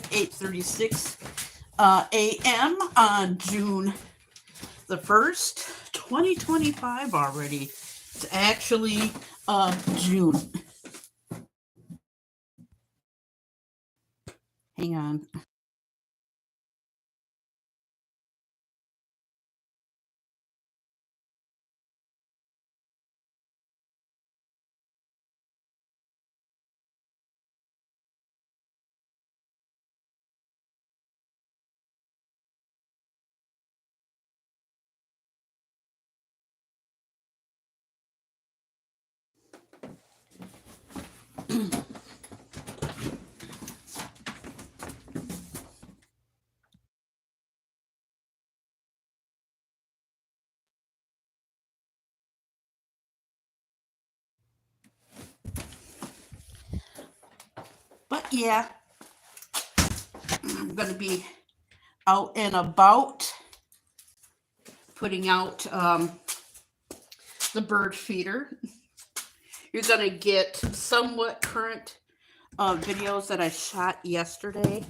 8:36 a.m. on June the 1st, 2025 already. It's actually June. Hang on. But yeah, I'm going to be out and about putting out the bird feeder. You're going to get somewhat current videos that I shot yesterday.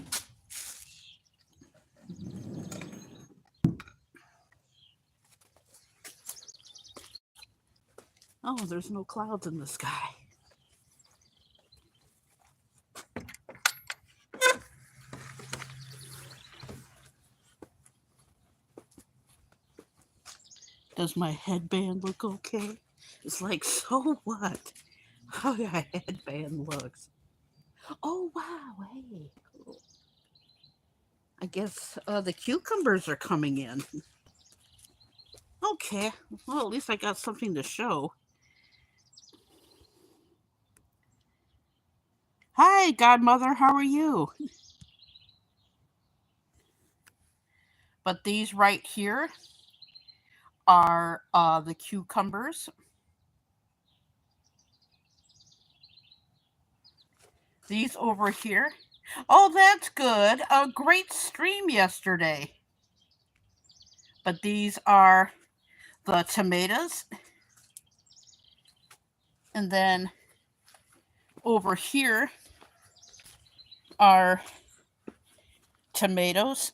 Oh, there's no clouds in the sky. Does my headband look okay? It's like, so what? How a headband looks. Oh, wow. Hey. I guess the cucumbers are coming in. Okay. Well, at least I got something to show. Hi, Godmother. How are you? But these right here are the cucumbers. These over here. Oh, that's good. A great stream yesterday. But these are the tomatoes. And then over here are tomatoes.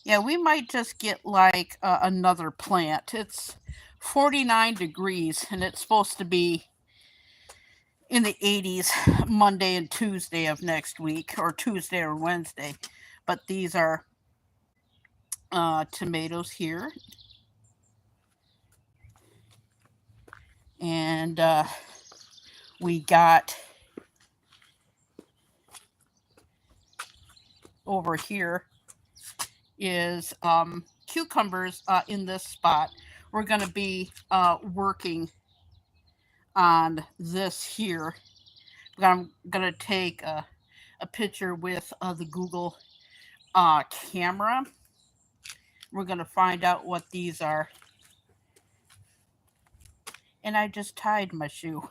Yeah, we might just get like another plant. It's 49 degrees and it's supposed to be in the 80s Monday and Tuesday of next week, or Tuesday or Wednesday. But these are tomatoes here. And we got over here is cucumbers in this spot. We're going to be working on this here. I'm going to take a picture with the Google camera. We're going to find out what these are. And I just tied my shoe.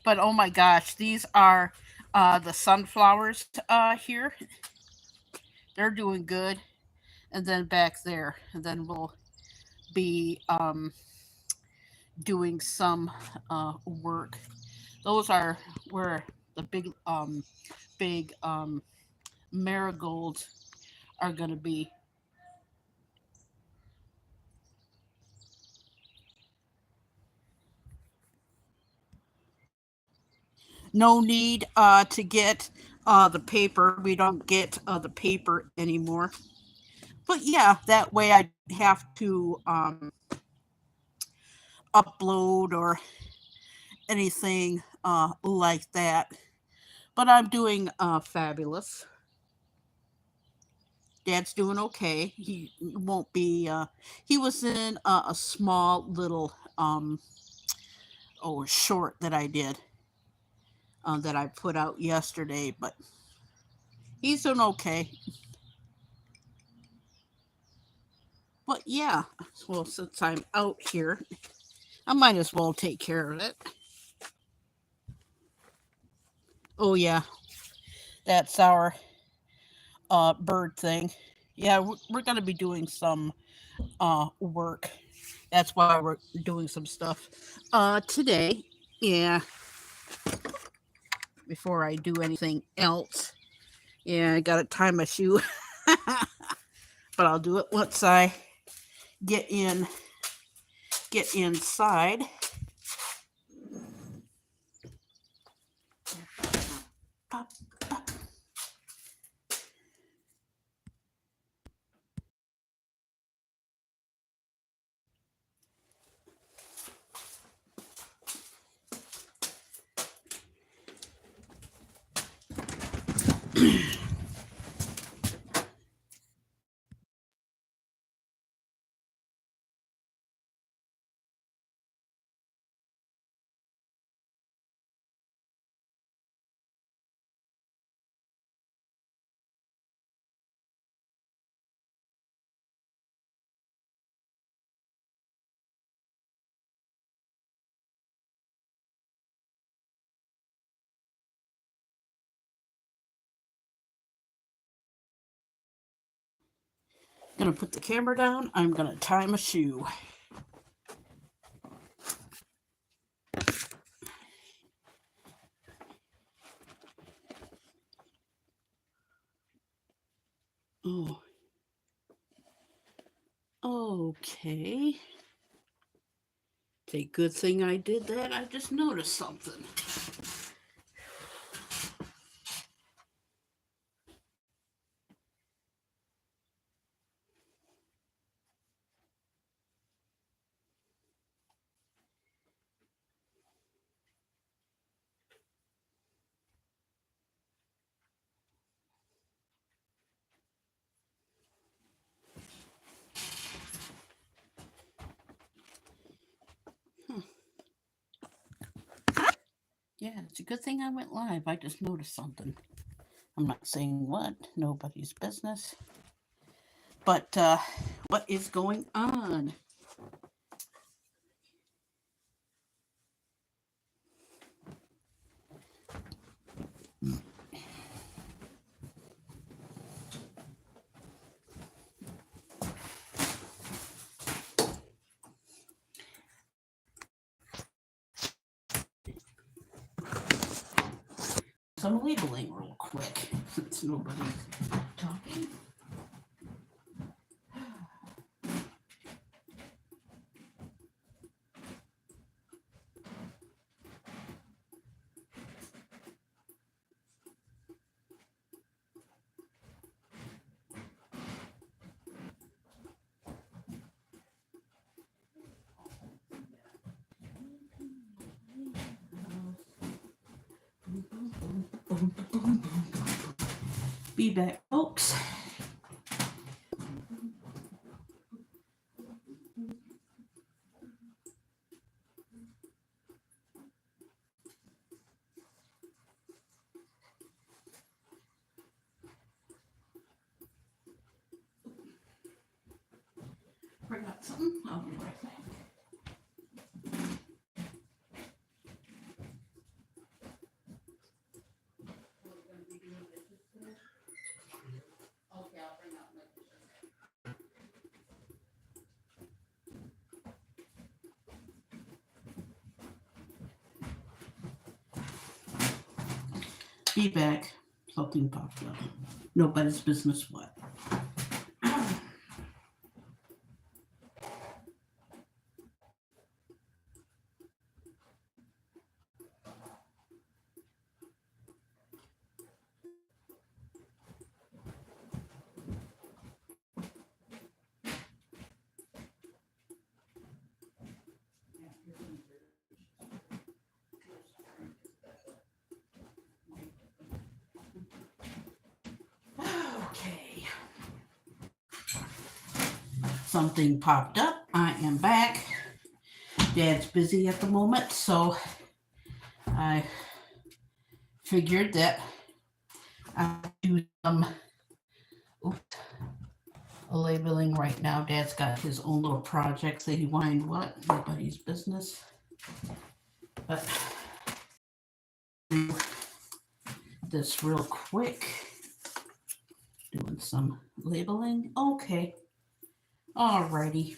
But oh my gosh, these are the sunflowers here. They're doing good. And then back there, and then we'll be doing some work. Those are where the big marigolds are going to be. No need to get the paper. We don't get the paper anymore. But yeah, that way I have to upload or anything like that. But I'm doing fabulous. Dad's doing okay. He won't be. He was in a small little short that I did that I put out yesterday, but he's doing okay. But yeah, well, since I'm out here, I might as well take care of it. Oh yeah, that's our bird thing. Yeah, we're gonna be doing some work. That's why we're doing some stuff today. Yeah. before I do anything else. Yeah, I gotta tie my shoe. But I'll do it once I get inside. Pop, pop. Gonna put the camera down. I'm gonna tie my shoe. Oh. Okay. It's a good thing I did that. I just noticed something. Yeah, it's a good thing I went live. I just noticed something. I'm not saying what, nobody's business. But what is going on? Some labeling real quick since nobody's talking. Be back, folks. Forgot something. I'll be right back. Okay, I'll bring out my Be back. Something popped up. Nobody's business what. Okay. Something popped up. I am back. Dad's busy at the moment, so I figured that I'd do some labeling right now. Dad's got his own little projects that he wind what? Nobody's business. But do this real quick. Doing some labeling. Okay. Alrighty.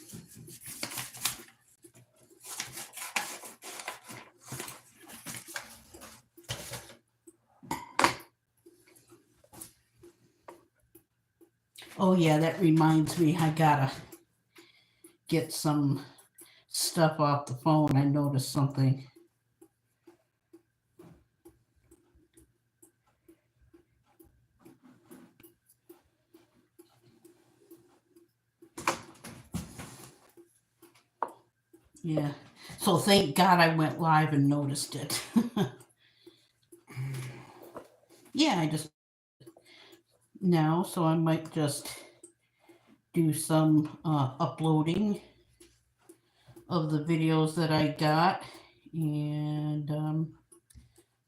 Oh yeah, that reminds me, I gotta get some stuff off the phone. I noticed something. Yeah. So thank God I went live and noticed it. Yeah, I just now, so I might just do some uploading of the videos that I got and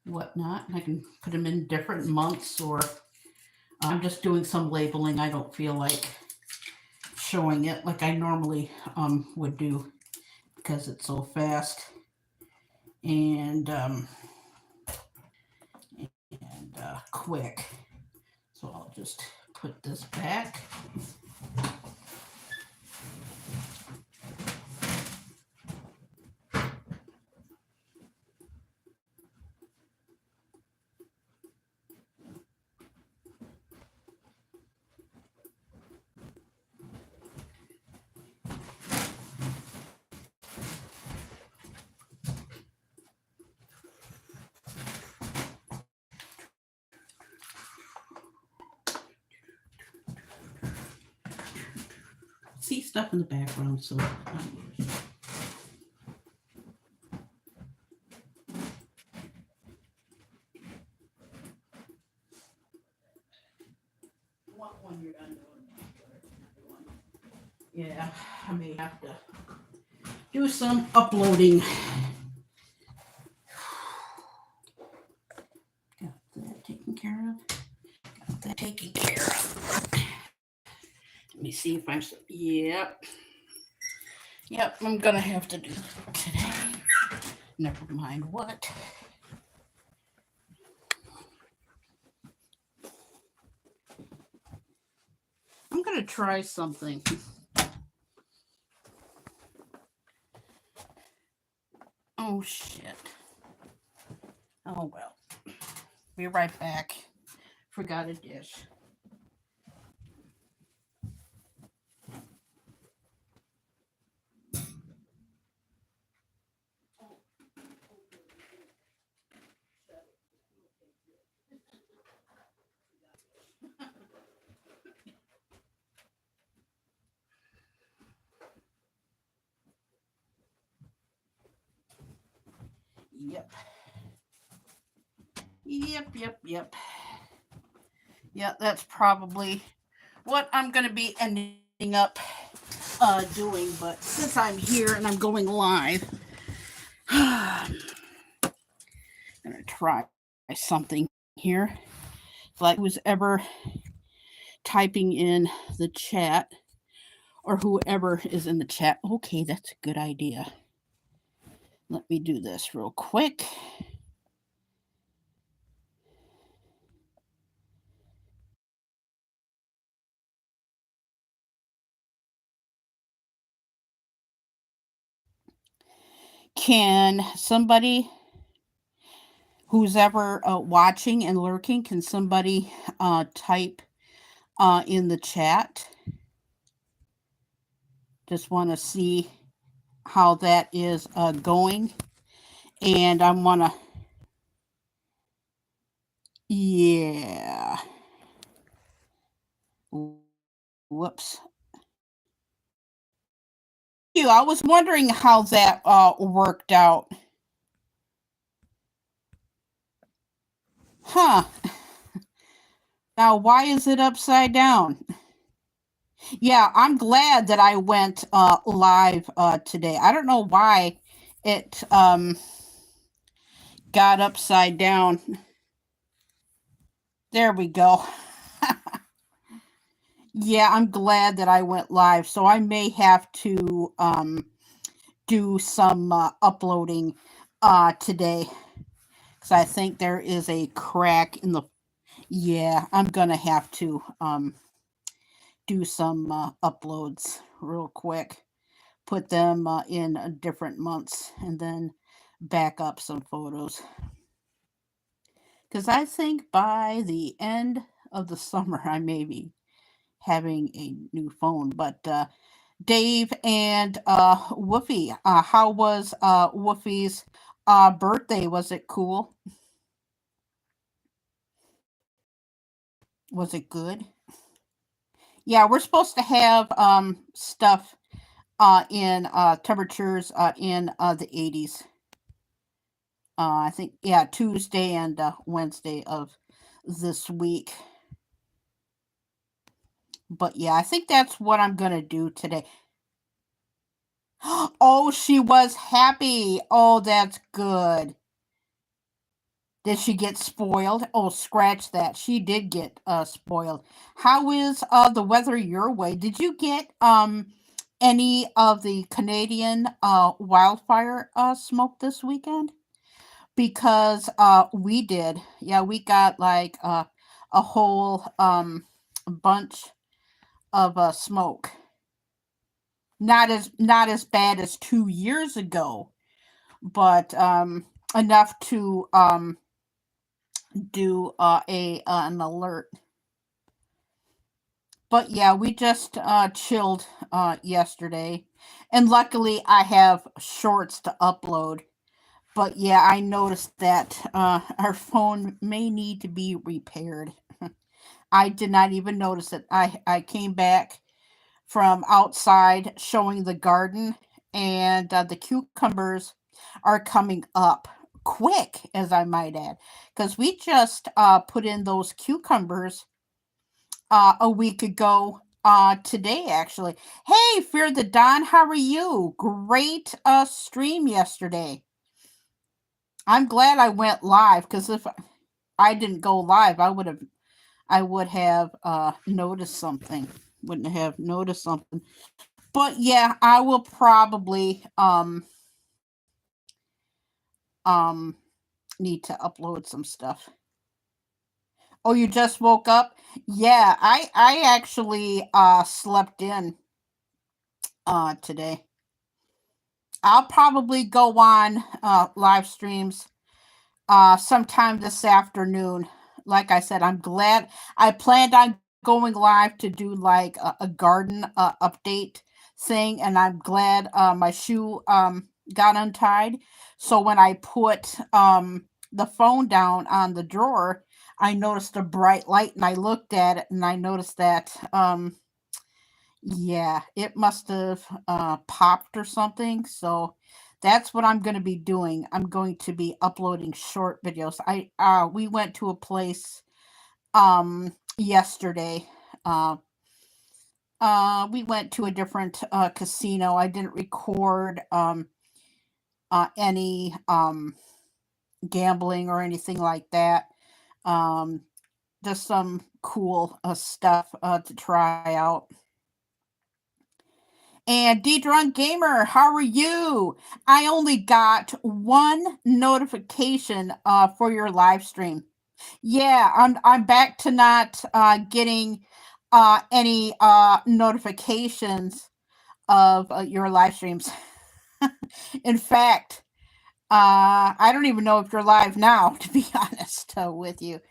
whatnot. I can put them in different months, or I'm just doing some labeling. I don't feel like showing it like I normally would do because it's so fast and quick. So I'll just put this back. See stuff in the background, so when you're done doing yeah, I may have to do some uploading. Got that taken care of. Got that taken care of. Let me see if I'm. Yep. Yep, I'm gonna have to do that today. Never mind what. I'm gonna try something. Oh shit. Oh well. Be right back. Forgot a dish. Yep. Yep. Yeah, that's probably what I'm going to be ending up doing. But since I'm here and I'm going live, I'm going to try something here. Like who's ever typing in the chat or whoever is in the chat. Okay, that's a good idea. Let me do this real quick. Can somebody who's ever watching and lurking, can somebody type in the chat? Just want to see how that is going. And I want to, yeah. Whoops. I was wondering how that worked out. Huh. Now, why is it upside down? Yeah, I'm glad that I went live today. I don't know why it got upside down. There we go. Yeah, I'm glad that I went live. So I may have to do some uploading today because I think there is a crack in the. Yeah, I'm gonna have to do some uploads real quick. Put them in different months and then back up some photos. Because I think by the end of the summer, I may be having a new phone. But Dave and Woofy, how was Woofy's birthday? Was it cool? Was it good? Yeah, we're supposed to have stuff in temperatures in the 80s. I think, yeah, Tuesday and Wednesday of this week. But yeah, I think that's what I'm gonna do today. Oh, she was happy. Oh, that's good. Did she get spoiled? Oh, scratch that. She did get spoiled. How is the weather your way? Did you get any of the Canadian wildfire smoke this weekend? Because we did. Yeah, we got like a whole bunch of smoke. Not as bad as 2 years ago, but enough to do a an alert. But yeah, we just chilled yesterday, and luckily I have shorts to upload. But yeah, I noticed that our phone may need to be repaired. I did not even notice it. I came back from outside showing the garden, and the cucumbers are coming up quick, as I might add, because we just put in those cucumbers a week ago. Today actually. Hey, Fear the Dawn, how are you? Great stream yesterday. I'm glad I went live because if I didn't go live, I would have noticed something. Wouldn't have noticed something. But yeah, I will probably um need to upload some stuff. Oh, you just woke up? Yeah, I actually slept in today. I'll probably go on live streams sometime this afternoon. Like I said, I'm glad I planned on going live to do like a garden update thing, and I'm glad my shoe got untied. So when I put the phone down on the drawer, I noticed a bright light, and I looked at it, and I noticed that yeah, it must have popped or something. So that's what I'm going to be doing. I'm going to be uploading short videos. I We went to a place yesterday. Uh we went to a different casino. I didn't record any gambling or anything like that. Um just some cool stuff to try out. And Drunk Gamer, how are you? I only got one notification for your live stream. Yeah, I'm back to not getting any notifications of your live streams. In fact, I don't even know if you're live now, to be honest with you.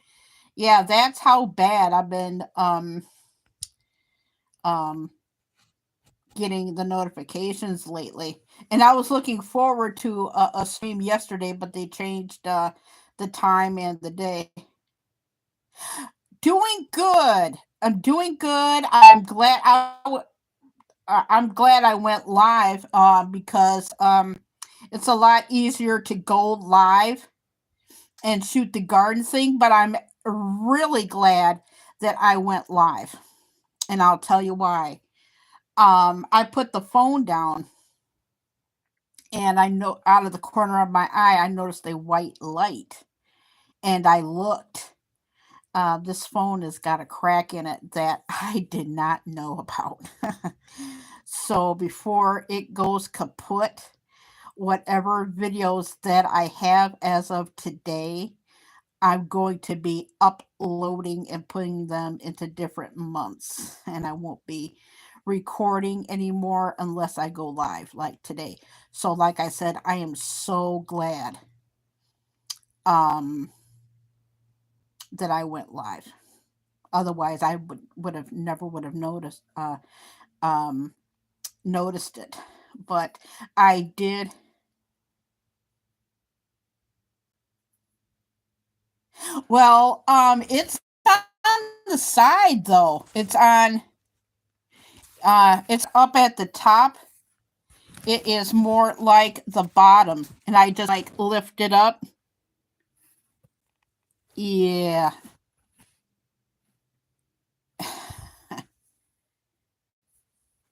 Yeah, that's how bad I've been um getting the notifications lately. And I was looking forward to a stream yesterday, but they changed the time and the day. Doing good. I'm doing good. I'm glad I went live because it's a lot easier to go live and shoot the garden thing. But I'm really glad that I went live, and I'll tell you why. I put the phone down, and I know out of the corner of my eye, I noticed a white light, and I looked. This phone has got a crack in it that I did not know about. So before it goes kaput, whatever videos that I have as of today, I'm going to be uploading and putting them into different months, and I won't be recording anymore unless I go live like today. So like I said, I am so glad um that I went live. Otherwise, I would have never would have um, noticed it. But I did. Well, it's on the side though. It's up at the top. It is more like the bottom, and I just like lift it up. Yeah.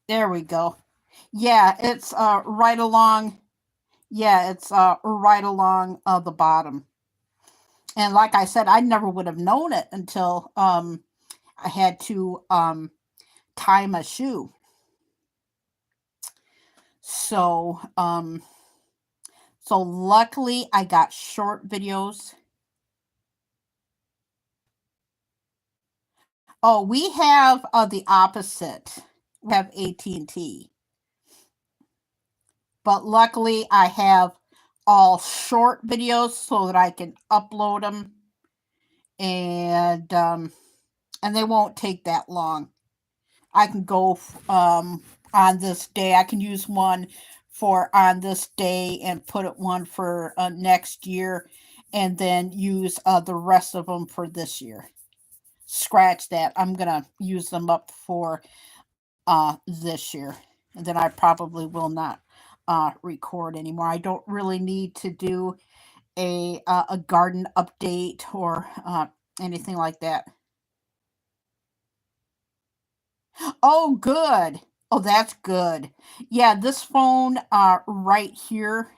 There we go. Yeah, it's right along. Yeah, it's right along the bottom. And like I said, I never would have known it until I had to tie my shoe. So so luckily I got short videos. Oh, we have the opposite. We have AT&T. But luckily I have all short videos so that I can upload them, and they won't take that long. I can go on this day. I can use one for on this day and put it one for next year, and then use the rest of them for this year. Scratch that. I'm gonna use them up for this year, and then I probably will not record anymore. I don't really need to do a garden update or anything like that. Oh, good. Oh, that's good. Yeah, this phone right here,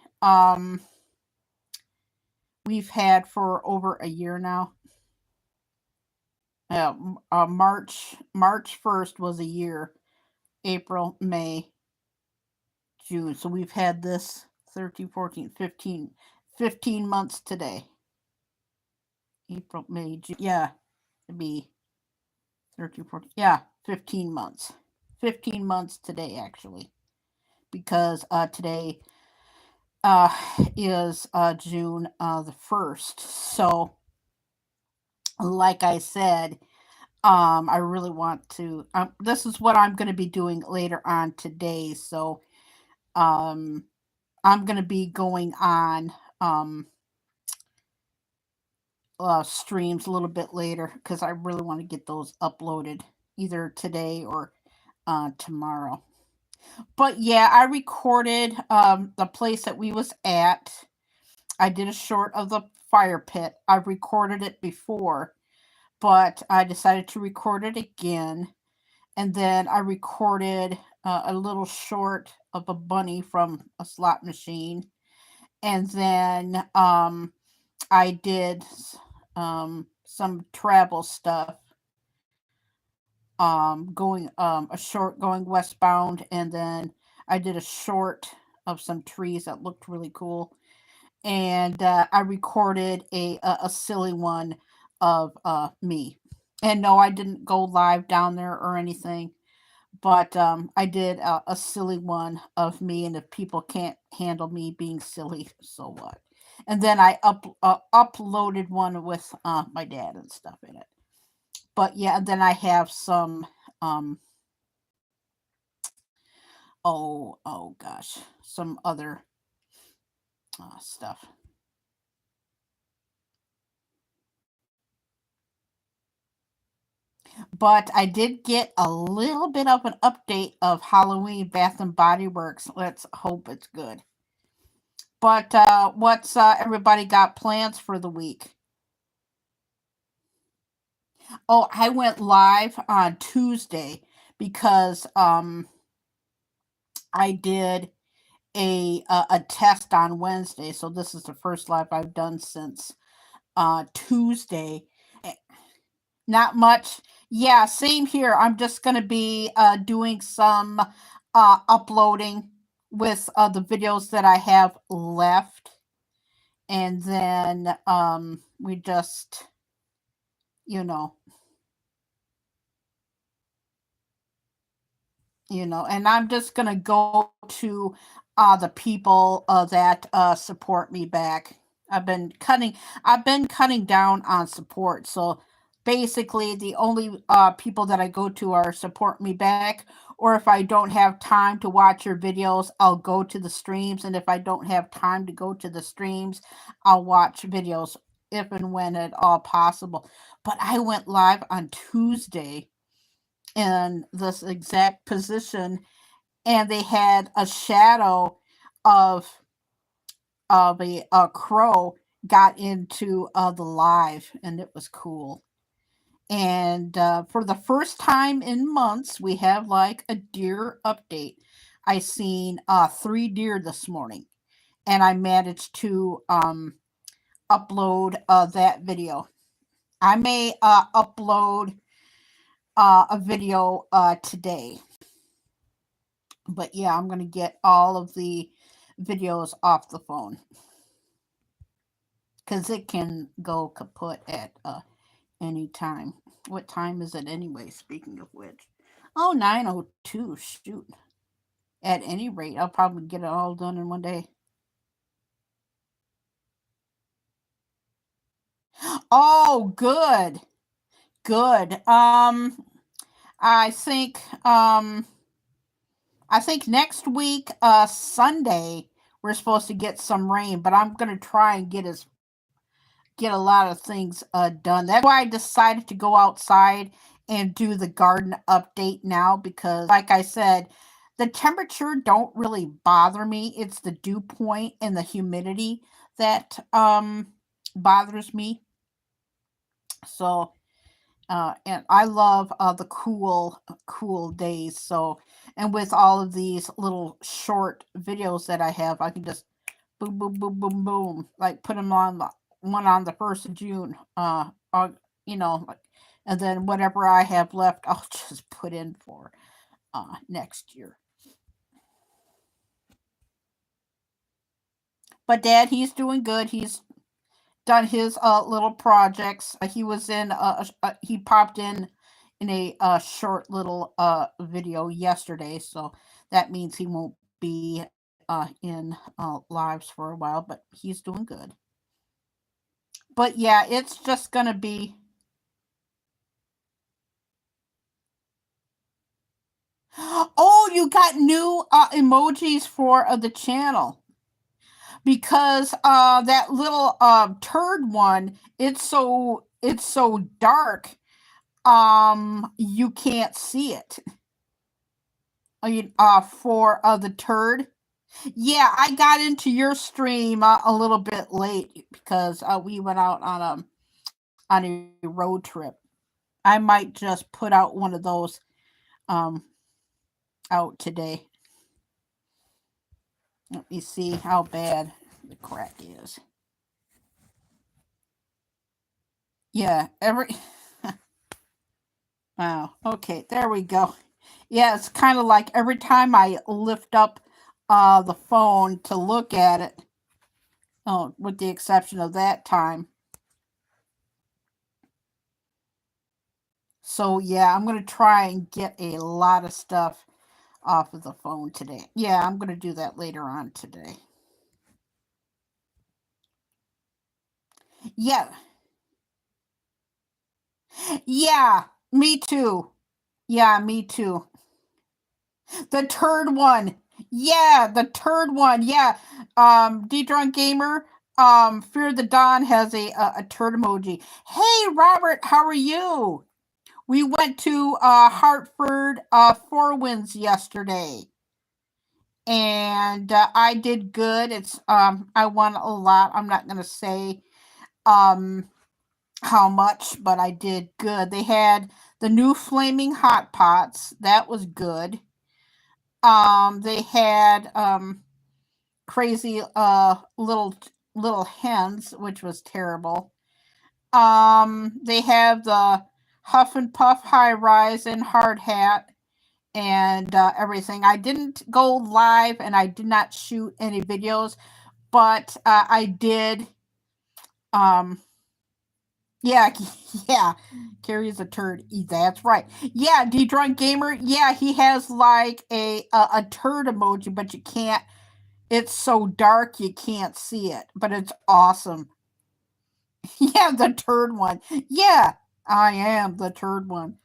we've had for over a year now. March 1st was a year. April, May, June. So we've had this 13, 14, 15 months today. April, May, June. Yeah, it'd be 13, 14. Yeah, 15 months. 15 months today, actually. Because today uh, is June the 1st. So, like I said, I really want to. This is what I'm going to be doing later on today. So, um, I'm going to be going on streams a little bit later because I really want to get those uploaded either today or tomorrow. But yeah, I recorded the place that we was at. I did a short of the fire pit. I recorded it before, but I decided to record it again. And then I recorded a little short of a bunny from a slot machine. And then I did some travel stuff, going a short going westbound, and then I did a short of some trees that looked really cool, and I recorded a silly one of me. And no, I didn't go live down there or anything, but I did a silly one of me, and if people can't handle me being silly, so what? And then I uploaded one with my dad and stuff in it. But yeah, and then I have some oh gosh, some other stuff. But I did get a little bit of an update of Halloween Bath and Body Works. Let's hope it's good. But what's everybody got plans for the week? Oh, I went live on Tuesday because I did a test on Wednesday. So this is the first live I've done since Tuesday. Eh, Not much. Yeah, same here. I'm just going to be doing some uploading with the videos that I have left. And then we just, you know, and I'm just going to go to the people that support me back. I've been cutting down on support. So basically the only people that I go to are support me back. Or if I don't have time to watch your videos, I'll go to the streams. And if I don't have time to go to the streams, I'll watch videos if and when at all possible. But I went live on Tuesday in this exact position, and they had a shadow of a crow got into the live, and it was cool. And for the first time in months, we have like a deer update. I seen 3 deer this morning, and I managed to upload that video. I may upload a video today, but yeah, I'm gonna get all of the videos off the phone because it can go kaput at any time. What time is it anyway? Speaking of which, oh, 9:02. Shoot. At any rate, I'll probably get it all done in one day. Oh, good. Good. I think um I think next week, Sunday, we're supposed to get some rain, but I'm gonna try and get a lot of things done. That's why I decided to go outside and do the garden update now because, like I said, the temperature don't really bother me. It's the dew point and the humidity that bothers me. So, and I love the cool days. So, and with all of these little short videos that I have, I can just boom, boom, boom, boom, boom, like put them on the one on the 1st of June. You know, and then whatever I have left, I'll just put in for next year. But Dad, he's doing good. He's done his little projects. He was in he popped in a short little video yesterday, so that means he won't be in lives for a while, but he's doing good. But yeah, it's just gonna be. Oh, you got new emojis for the channel because that little turd one, it's so dark, you can't see it. For the turd. Yeah, I got into your stream a little bit late because we went out on a road trip. I might just put out one of those um out today. Let me see how bad the crack is. Yeah, wow. Okay, there we go. Yeah, it's kind of like every time I lift up the phone to look at it. Oh, with the exception of that time. So yeah, I'm gonna try and get a lot of stuff off of the phone today. Yeah, I'm gonna do that later on today. Yeah, yeah, me too. Yeah, me too. The turd one. Yeah, the turd one. Yeah. D-Drunk Gamer, Fear the Dawn has a turd emoji. Hey Robert, how are you? We went to Hartford Four Winds yesterday. And I did good. It's I won a lot. I'm not gonna say um how much, but I did good. They had the new flaming hot pots. That was good. They had crazy little hens, which was terrible. They have the Huff and Puff high rise and hard hat and everything. I didn't go live and I did not shoot any videos, but I did. Um, yeah, yeah. Kerry is a turd. That's right. Yeah, D Drunk Gamer. Yeah, he has like a turd emoji, but you can't. It's so dark you can't see it, but it's awesome. Yeah, the turd one. Yeah, I am the third one.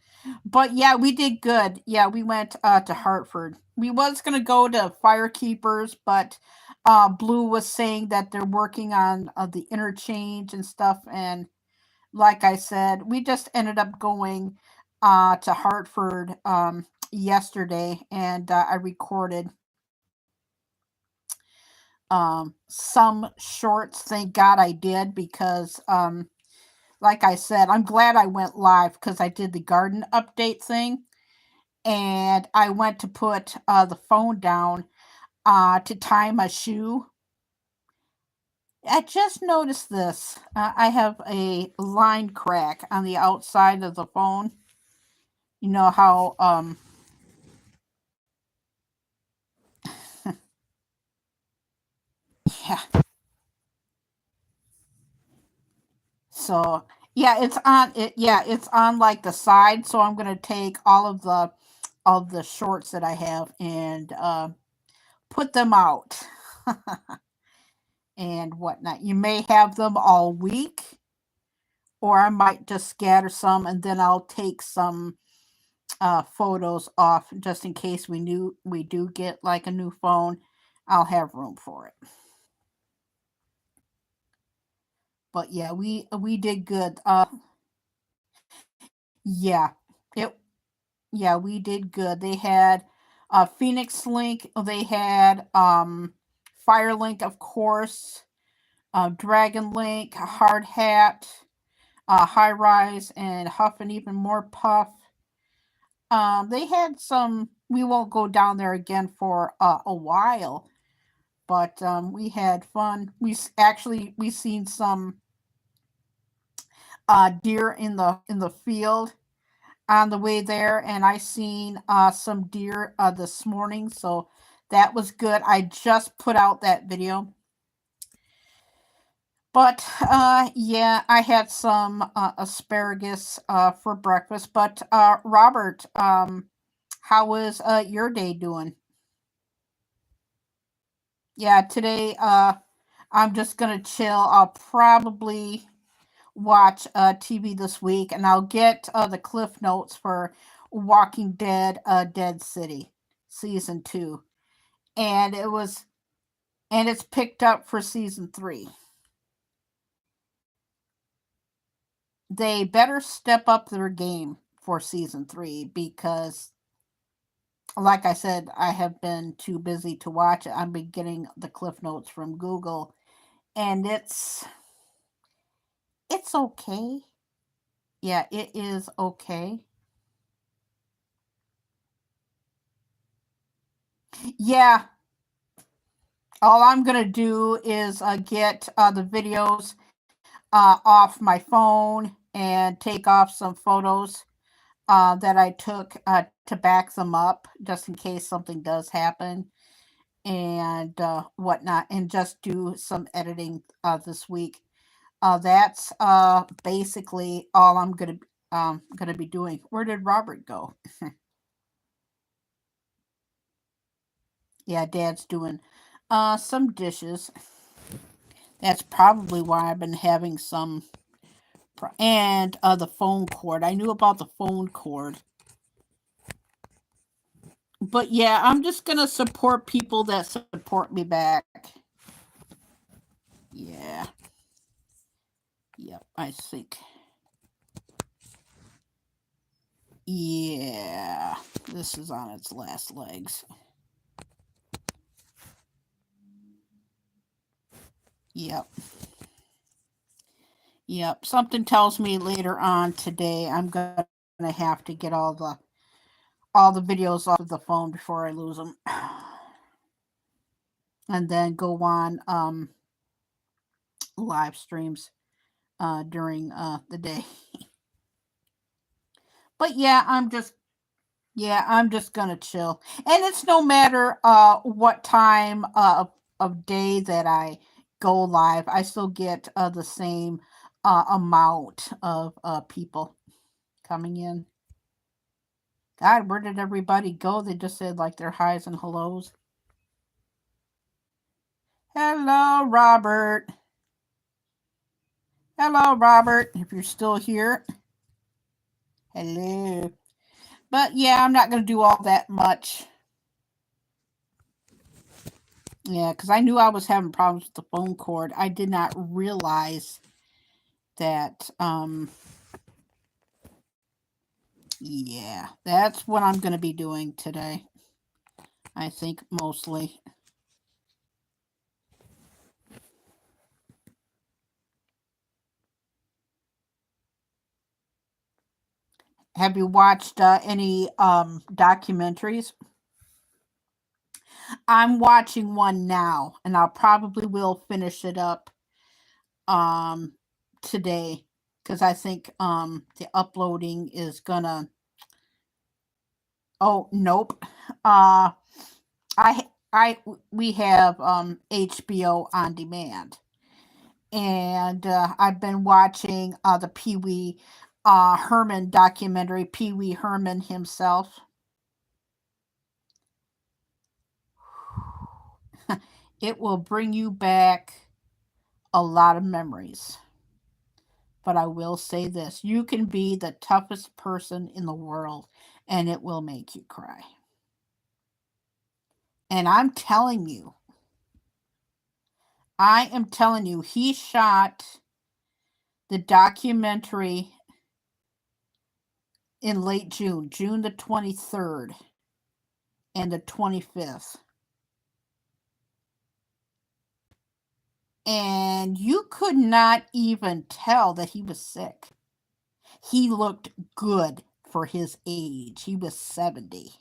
But yeah, we did good. Yeah, we went to Hartford. We was gonna go to Firekeepers, but Blue was saying that they're working on the interchange and stuff, and like I said, we just ended up going to Hartford yesterday, and I recorded some shorts. Thank God I did because, like I said, I'm glad I went live because I did the garden update thing, and I went to put the phone down to tie my shoe. I just noticed this. I have a line crack on the outside of the phone. You know how yeah. So yeah, it's on it. Yeah, it's on like the side. So I'm gonna take all of the shorts that I have and put them out and whatnot. You may have them all week, or I might just scatter some and then I'll take some photos off just in case we do get like a new phone. I'll have room for it. But yeah, we did good. Yeah, it yeah, we did good. They had Phoenix Link, they had Firelink, of course, Dragon Link, Hard Hat, High Rise, and Huff and Even More Puff. They had some. We won't go down there again for a while, but we had fun. We seen some deer in the field on the way there, and I seen some deer this morning, so that was good. I just put out that video, but yeah, I had some asparagus for breakfast. But Robert, how was your day doing? Yeah, today I'm just gonna chill. I'll probably watch TV this week, and I'll get the cliff notes for Walking Dead, Dead City, season 2, and it's picked up for season 3. They better step up their game for season 3 because, like I said, I have been too busy to watch it. I've been getting the cliff notes from Google, and it's okay. Yeah, it is okay. Yeah, all I'm gonna do is get the videos off my phone and take off some photos that I took to back them up, just in case something does happen and whatnot, and just do some editing this week. That's basically all I'm gonna be doing. Where did Robert go? Yeah, Dad's doing some dishes. That's probably why I've been having some and the phone cord. I knew about the phone cord. But yeah, I'm just gonna support people that support me back. Yeah. Yep, I think. Yeah. This is on its last legs. Yep. Yep. Something tells me later on today I'm gonna have to get all the videos off of the phone before I lose them. And then go on live streams during the day. But yeah, I'm just gonna chill. And it's no matter what time of day that I go live, I still get the same amount of people coming in. God, where did everybody go? They just said like their highs and hellos. Hello, Robert. Hello, Robert. If you're still here. Hello. But yeah, I'm not going to do all that much. Yeah, because I knew I was having problems with the phone cord. I did not realize that, yeah, that's what I'm going to be doing today. I think mostly. Have you watched any documentaries? I'm watching one now, and I'll probably will finish it up um today because I think the uploading is gonna. Oh nope. Uh, I we have HBO on demand, and I've been watching the Pee Wee Herman documentary. Pee Wee Herman himself. It will bring you back a lot of memories. But I will say this, you can be the toughest person in the world and it will make you cry. And I am telling you, he shot the documentary in late June, June the 23rd and the 25th. And you could not even tell that he was sick. He looked good for his age. He was 70.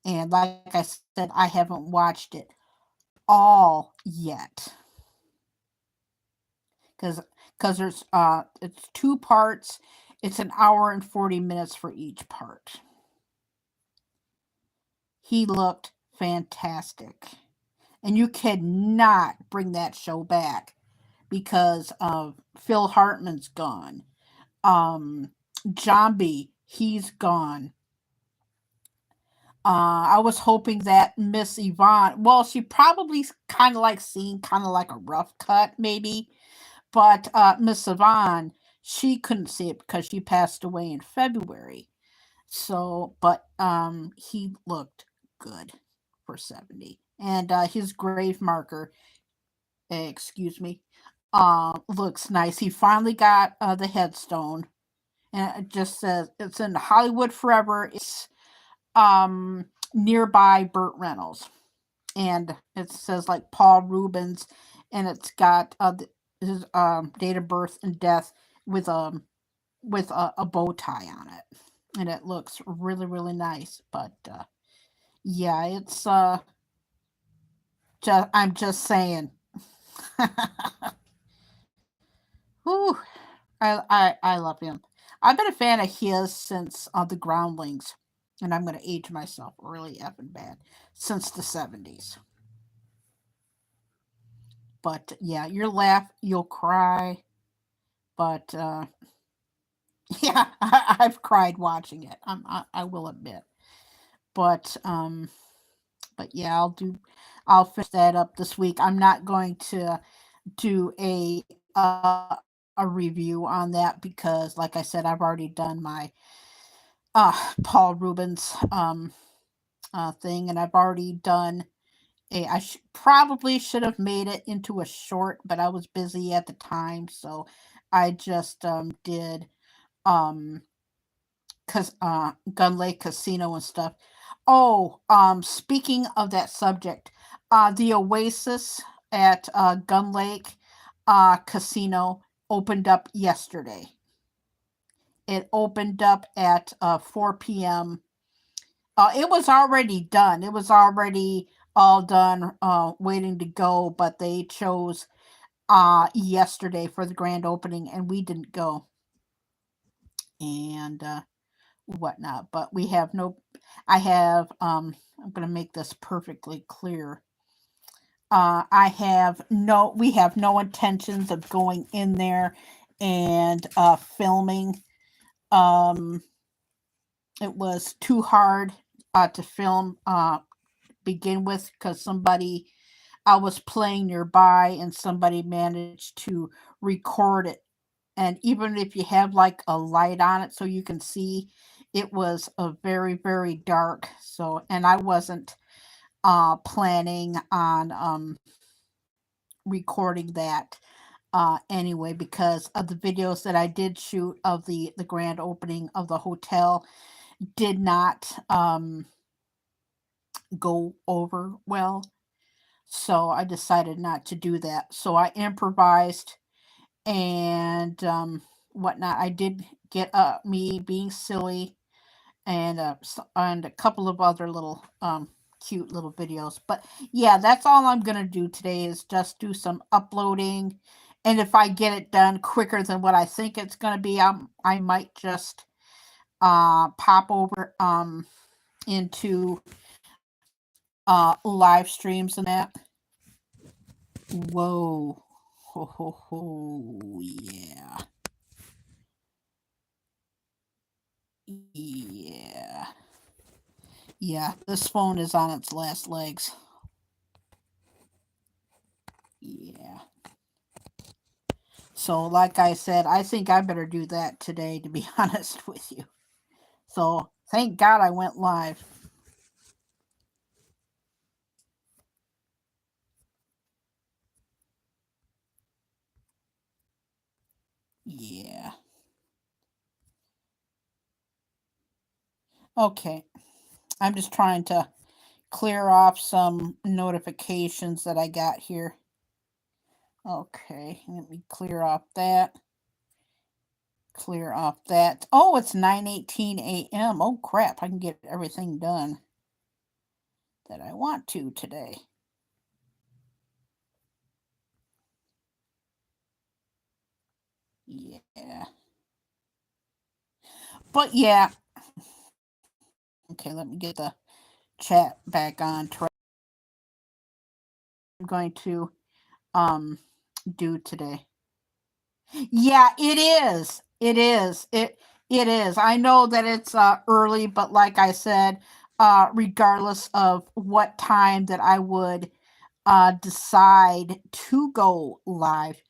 And like I said, I haven't watched it all yet. Because there's it's two parts. It's an hour and 40 minutes for each part. He looked fantastic. And you cannot bring that show back because Phil Hartman's gone. Zombie, he's gone. I was hoping that Miss Yvonne, well, she probably kind of like seen kind of like a rough cut, maybe. But Miss Yvonne, she couldn't see it because she passed away in February. So, but he looked good for 70. And his grave marker, excuse me, looks nice. He finally got the headstone. And it just says it's in Hollywood Forever. It's nearby Burt Reynolds. And it says like Paul Rubens, and it's got his date of birth and death with a bow tie on it, and it looks really really nice. But yeah, it's I'm just saying. Whew, I love him. I've been a fan of his since the Groundlings, and I'm gonna age myself really effing bad since the 70s. But yeah, you'll laugh, you'll cry, but yeah, I've cried watching it. I will admit, but yeah, I'll finish that up this week. I'm not going to do a review on that because, like I said, I've already done my Paul Rubens thing, and I've already done probably should have made it into a short, but I was busy at the time, so I just did um Gun Lake Casino and stuff. Oh, speaking of that subject, the Oasis at Gun Lake Casino opened up yesterday. It opened up at 4 p.m. It was already done. It was already all done, waiting to go, but they chose yesterday for the grand opening, and we didn't go. And whatnot. But we have no. I have. I'm going to make this perfectly clear. I have no. We have no intentions of going in there and filming. Um, it was too hard to film begin with because somebody I was playing nearby and somebody managed to record it And even if you have like a light on it so you can see, it was a very, very dark. So, and I wasn't planning on recording that anyway, because of the videos that I did shoot of the grand opening of the hotel did not go over well. So I decided not to do that. So I improvised and whatnot. I did get me being silly and a couple of other little cute little videos. But yeah, that's all I'm gonna do today is just do some uploading. And if I get it done quicker than what I think it's gonna be, I might just pop over into live streams and that. Whoa. Ho ho ho, yeah. Yeah. Yeah, this phone is on its last legs. Yeah. So, like I said, I think I better do that today, to be honest with you. So, thank God I went live. Yeah. Okay. I'm just trying to clear off some notifications that I got here. Okay, let me clear off that. Clear off that. Oh, it's 9:18 a.m. Oh crap, I can get everything done that I want to today. Yeah. But yeah. Okay, let me get the chat back on track. I'm going to do today. Yeah, it is. It is. It is. I know that it's early, but like I said, regardless of what time that I would decide to go live,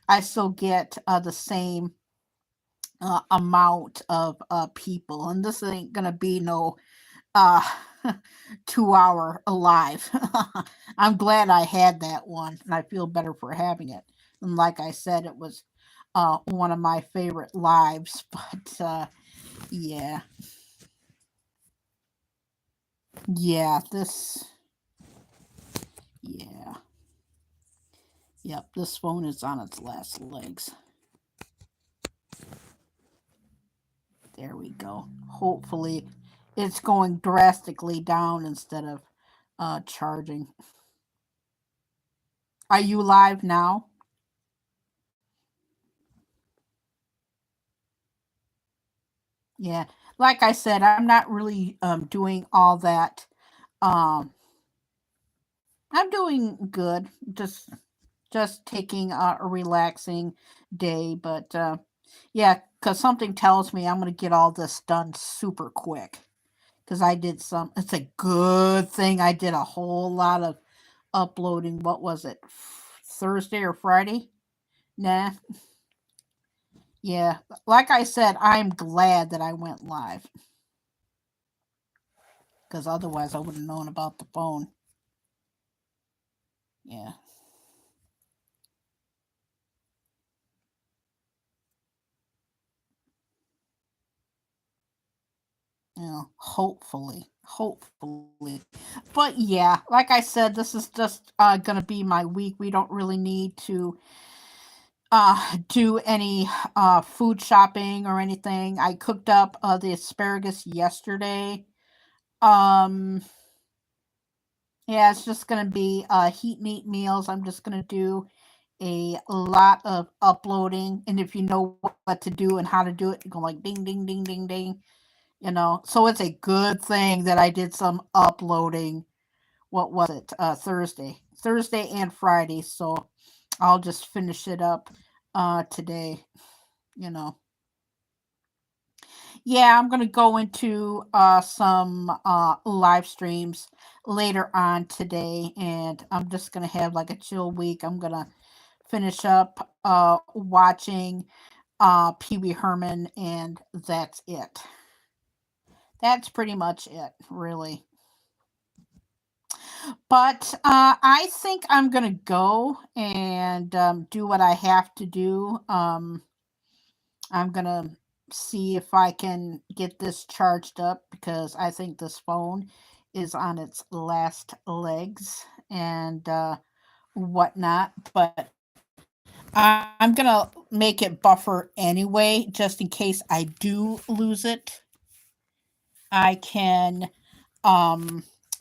I still get the same amount of people, and this ain't gonna be no uh 2 hour live. I'm glad I had that one, and I feel better for having it. And like I said, it was one of my favorite lives. But yeah, yeah, this, yeah, yep, this phone is on its last legs. There we go. Hopefully, it's going drastically down instead of charging. Are you live now? Yeah, like I said, I'm not really doing all that. Um, I'm doing good. Just taking a relaxing day, but yeah, because something tells me I'm gonna get all this done super quick. Because I did some. It's a good thing I did a whole lot of uploading. What was it? Thursday or Friday? Nah. Yeah. Like I said, I'm glad that I went live. Because otherwise I would have known about the phone. Yeah. You know, hopefully. But yeah, like I said, this is just gonna be my week. We don't really need to do any food shopping or anything. I cooked up the asparagus yesterday. Um yeah, it's just gonna be heat and eat meals. I'm just gonna do a lot of uploading, and if you know what to do and how to do it, you go like ding ding ding ding ding, so it's a good thing that I did some uploading. What was it? Thursday and Friday. So I'll just finish it up today. You know. Yeah, I'm gonna go into some live streams later on today, and I'm just gonna have like a chill week. I'm gonna finish up watching Pee Wee Herman, and that's it. That's pretty much it, really. But I think I'm gonna go and do what I have to do. I'm gonna see if I can get this charged up because I think this phone is on its last legs and whatnot. But I'm gonna make it buffer anyway, just in case I do lose it. I can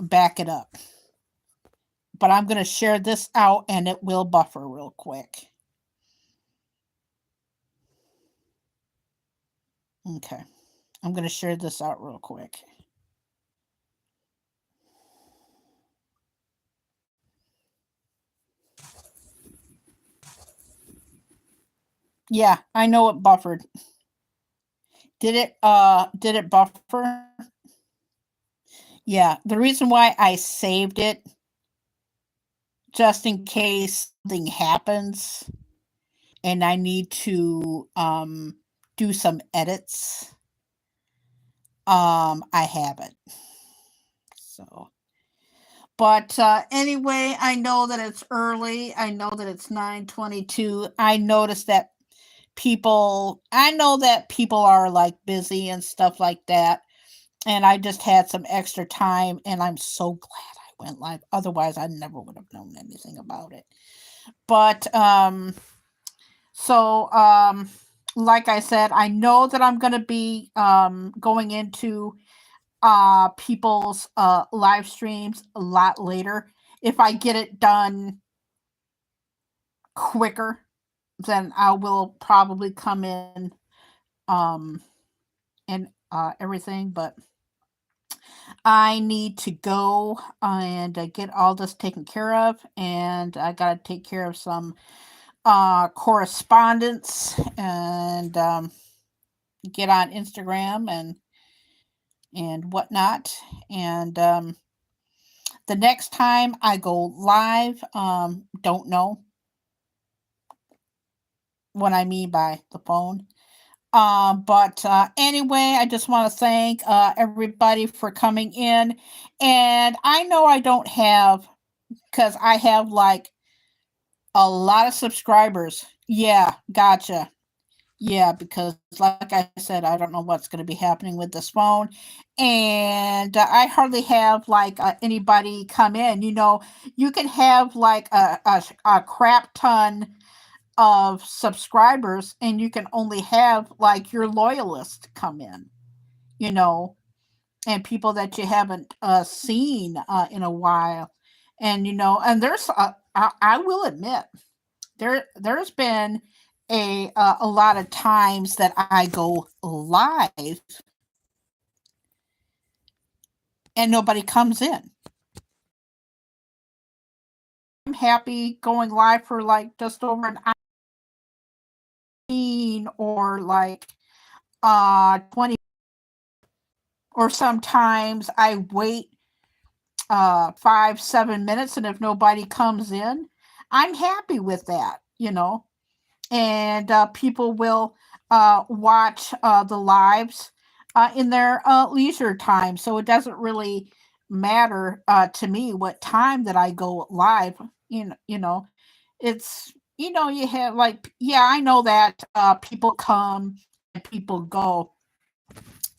back it up. But I'm gonna share this out and it will buffer real quick. Okay. I'm gonna share this out real quick. Yeah, I know it buffered. Did it buffer? Yeah, the reason why I saved it just in case something happens and I need to do some edits. I have it. So but anyway, I know that it's early. I know that it's 9:22. I noticed that I know that people are like busy and stuff like that. And I just had some extra time and I'm so glad I went live. Otherwise, I never would have known anything about it. But so like I said, I know that I'm going to be going into people's live streams a lot later. If I get it done quicker, then I will probably come in um and everything, but I need to go and get all this taken care of, and I got to take care of some correspondence and get on Instagram and whatnot. And the next time I go live, don't know what I mean by the phone. But anyway, I just want to thank everybody for coming in. And I know I don't have, because I have like a lot of subscribers. Yeah, gotcha. Yeah, because like I said, I don't know what's going to be happening with this phone. And I hardly have like anybody come in. You know, you can have like a crap ton of subscribers and you can only have like your loyalists come in, you know, and people that you haven't seen in a while. And you know, and I will admit there's been a lot of times that I go live and nobody comes in. I'm happy going live for like just over an hour or like 20, or sometimes I wait 5-7 minutes, and if nobody comes in, I'm happy with that, you know. And people will watch the lives in their leisure time, so it doesn't really matter to me what time that I go live. You know, it's, you know, you have like, yeah, I know that people come and people go.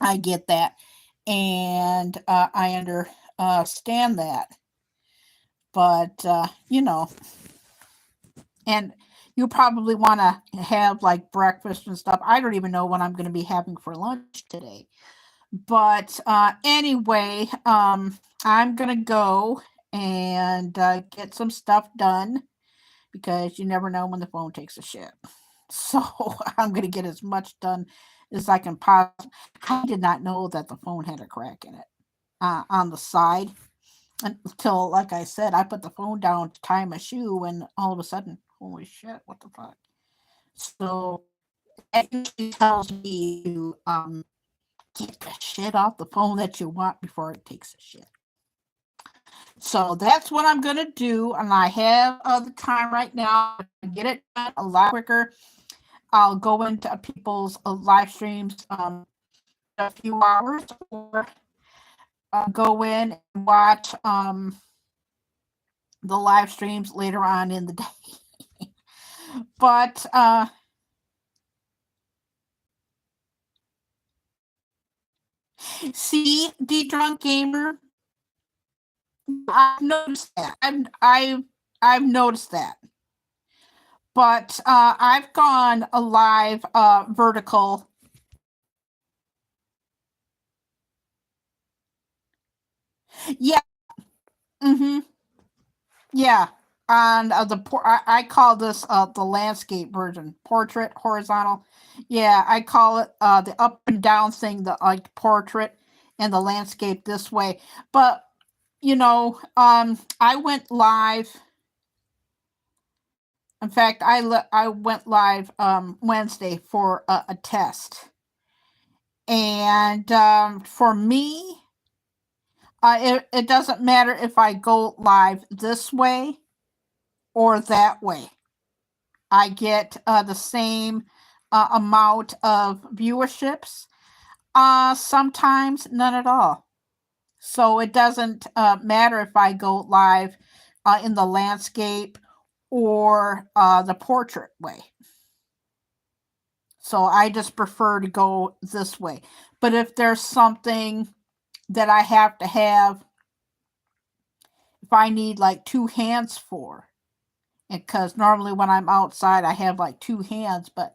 I get that, and I understand that. But you know, and you probably want to have like breakfast and stuff. I don't even know what I'm going to be having for lunch today. But anyway, I'm going to go and get some stuff done because you never know when the phone takes a shit. So I'm going to get as much done as I can possibly. I did not know that the phone had a crack in it on the side until, like I said, I put the phone down to tie my shoe, and all of a sudden, holy shit, what the fuck? So that usually tells me to get the shit off the phone that you want before it takes a shit. So that's what I'm gonna do, and I have the time right now to get it done a lot quicker. I'll go into people's live streams a few hours, or go in and watch the live streams later on in the day. But see, the drunk gamer, I've noticed that. I've noticed that. But I've gone a live vertical. Yeah. Mm-hmm. Yeah. On I call this the landscape version, portrait horizontal. Yeah, I call it the up and down thing, the like portrait, and the landscape this way. But I went live. In fact, I went live Wednesday for a test, and for me, it doesn't matter if I go live this way or that way. I get the same amount of viewerships. Sometimes none at all. So it doesn't matter if I go live in the landscape or the portrait way. So I just prefer to go this way. But if there's something that I have to have, if I need like two hands for, because normally when I'm outside, I have like two hands, but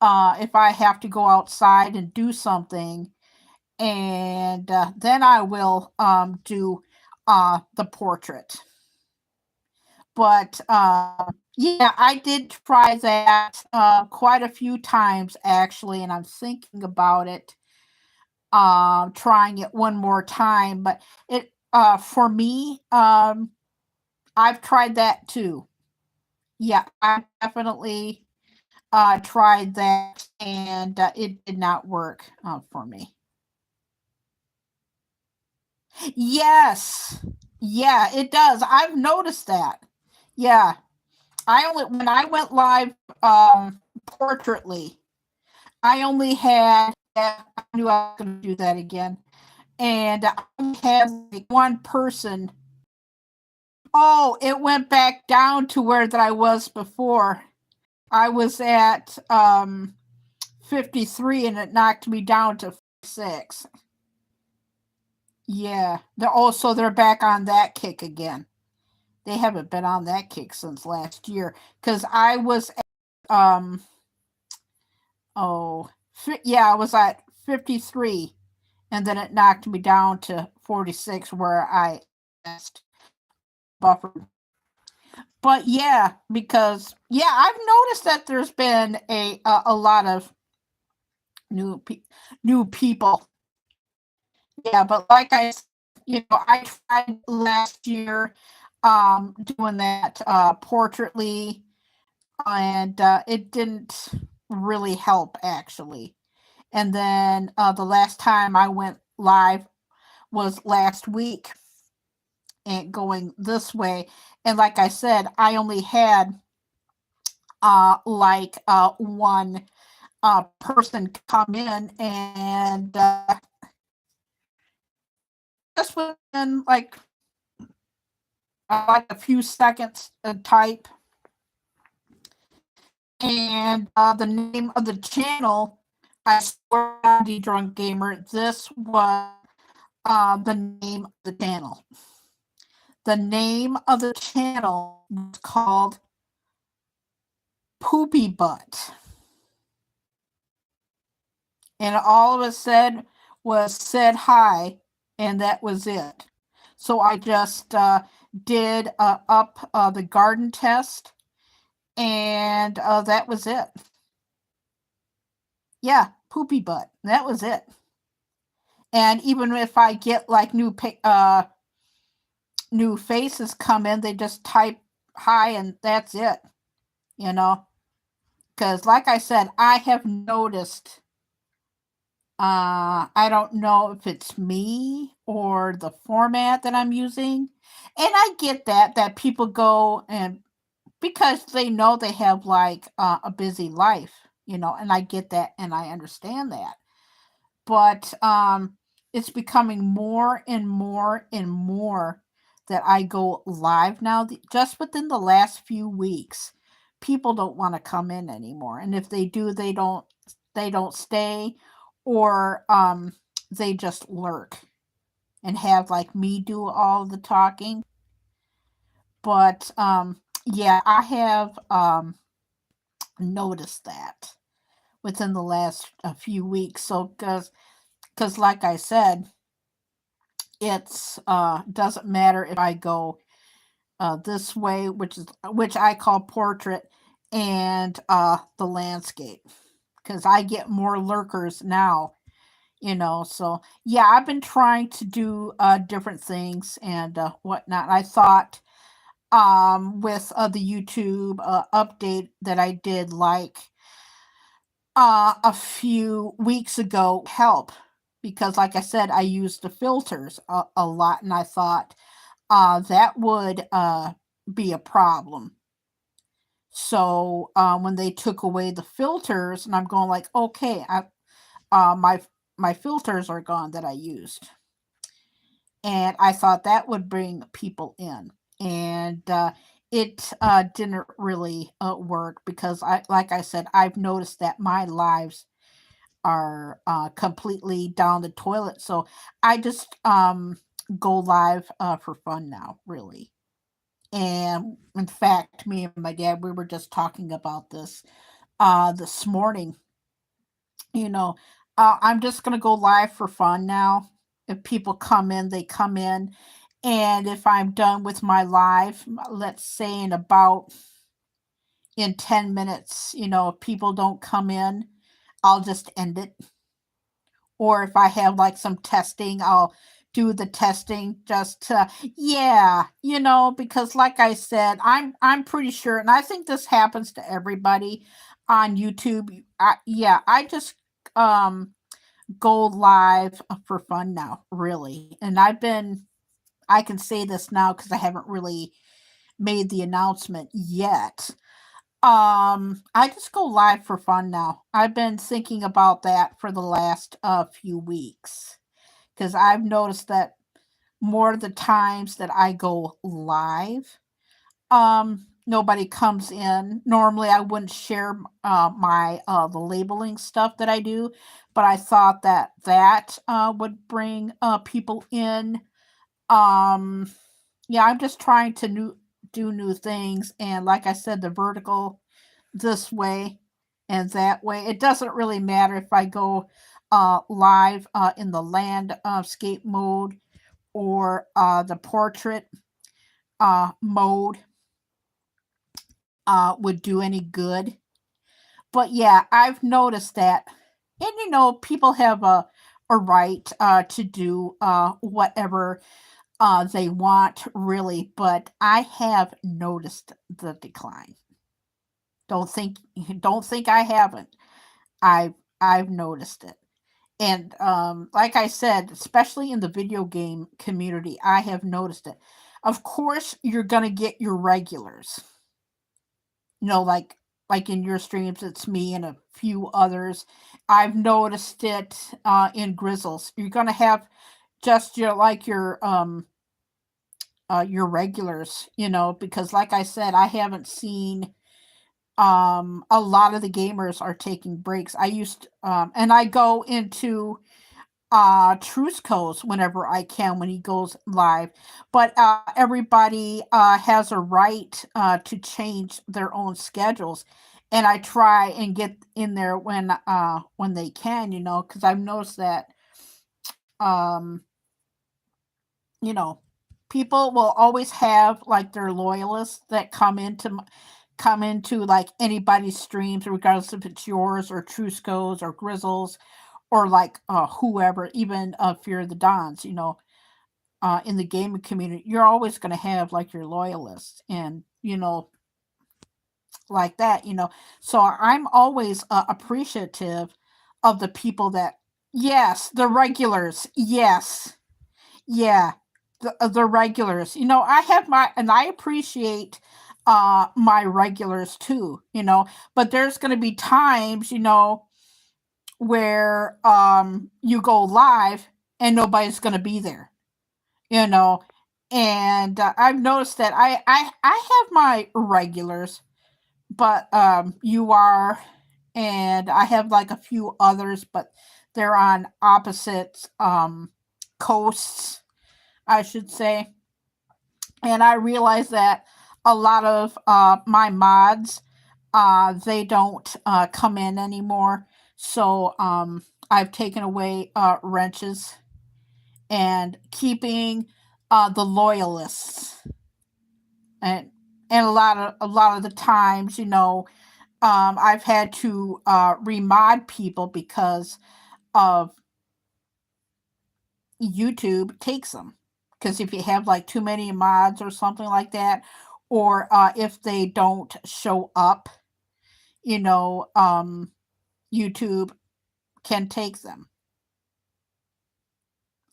if I have to go outside and do something, and then I will do the portrait. But yeah, I did try that quite a few times actually, and I'm thinking about it, trying it one more time. But it for me, I've tried that too. Yeah, I definitely tried that, and it did not work for me. Yes, yeah, it does. I've noticed that. Yeah, I only when I went live portraitly, I only had. I knew I was going to do that again, and I only had like one person. Oh, it went back down to where that I was before. I was at 53 and it knocked me down to 6. Yeah. They're back on that kick again. They haven't been on that kick since last year cuz I was at, oh, yeah, I was at 53 and then it knocked me down to 46 where I buffered. But yeah, because yeah, I've noticed that there's been a lot of new people. Yeah, but like I tried last year doing that portraitly, and it didn't really help actually. And then the last time I went live was last week and going this way. And like I said, I only had one person come in, and just within like a few seconds type, and the name of the channel, I swear on the drunk gamer, this was the name of the channel. The name of the channel was called Poopy Butt. And all of it said was said hi, and that was it. So I just did up the garden test, and that was it. Yeah, Poopy Butt. That was it. And even if I get like new faces come in, they just type hi, and that's it. Because like I said, I have noticed. I don't know if it's me or the format that I'm using. And I get that people go and because they know they have like a busy life, and I get that and I understand that. But it's becoming more and more and more that I go live now. Just within the last few weeks, people don't want to come in anymore, and if they do, they don't stay, or they just lurk and have like me do all the talking. But yeah, I have noticed that within the last few weeks. So because like I said, it's doesn't matter if I go this way, which I call portrait, and the landscape, because I get more lurkers now. So yeah, I've been trying to do different things and whatnot. I thought with the YouTube update that I did like a few weeks ago help, because like I said, I used the filters a lot, and I thought that would be a problem. So when they took away the filters, and I'm going like, okay, my filters are gone that I used, and I thought that would bring people in, and it didn't really work, because like I said, I've noticed that my lives are completely down the toilet. So I just go live for fun now, really. And in fact, me and my dad, we were just talking about this morning. You know, I'm just gonna go live for fun now. If people come in, they come in. And if I'm done with my live, let's say in 10 minutes, if people don't come in, I'll just end it. Or if I have like some testing, I'll do the testing just to, yeah, because like I said, I'm pretty sure, and I think this happens to everybody on YouTube. Yeah, I just um go live for fun now, really. And I can say this now because I haven't really made the announcement yet. I just go live for fun now. I've been thinking about that for the last few weeks, because I've noticed that more of the times that I go live, nobody comes in. Normally, I wouldn't share my the labeling stuff that I do, but I thought that would bring people in. Um, yeah, I'm just trying to do new things, and like I said, the vertical this way and that way. It doesn't really matter if I go live in the landscape mode or the portrait mode would do any good. But yeah, I've noticed that, and people have a right to do whatever they want, really. But I have noticed the decline. Don't think don't think I haven't. I've noticed it. And like I said, especially in the video game community, I have noticed it. Of course, you're gonna get your regulars. Like in your streams, it's me and a few others. I've noticed it in Grizzles. You're gonna have just your regulars, because like I said, I haven't seen a lot of the gamers are taking breaks. And I go into Trusco's whenever I can when he goes live. But everybody has a right to change their own schedules, and I try and get in there when they can, because I've noticed that um you know people will always have like their loyalists that come into like anybody's streams, regardless if it's yours or Trusco's or Grizzles or like whoever, even Fear of the Dons. In the gaming community, you're always going to have like your loyalists, and like that. So I'm always appreciative of the people that, yes, the regulars, yes, yeah, the regulars. I have and I appreciate my regulars too, but there's going to be times, where you go live and nobody's going to be there, you know and I've noticed that I have my regulars, but you are, and I have like a few others, but they're on opposite coasts, I should say. And I realize that a lot of my mods, they don't come in anymore. So I've taken away wrenches and keeping the loyalists, and a lot of the times, I've had to remod people because of YouTube takes them. Because if you have like too many mods or something like that, or if they don't show up, you know, um, YouTube can take them.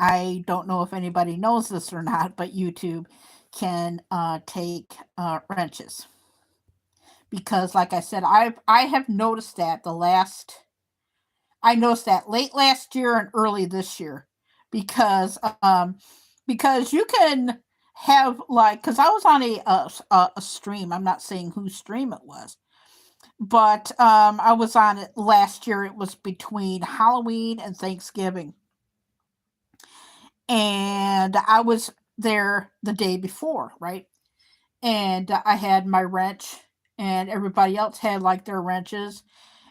I don't know if anybody knows this or not, but YouTube can take wrenches because, like I said, I have noticed that I noticed that late last year and early this year, because because you can have like, because I was on a stream. I'm not saying whose stream it was, but I was on it last year. It was between Halloween and Thanksgiving, and I was there the day before, right? And I had my wrench, and everybody else had like their wrenches,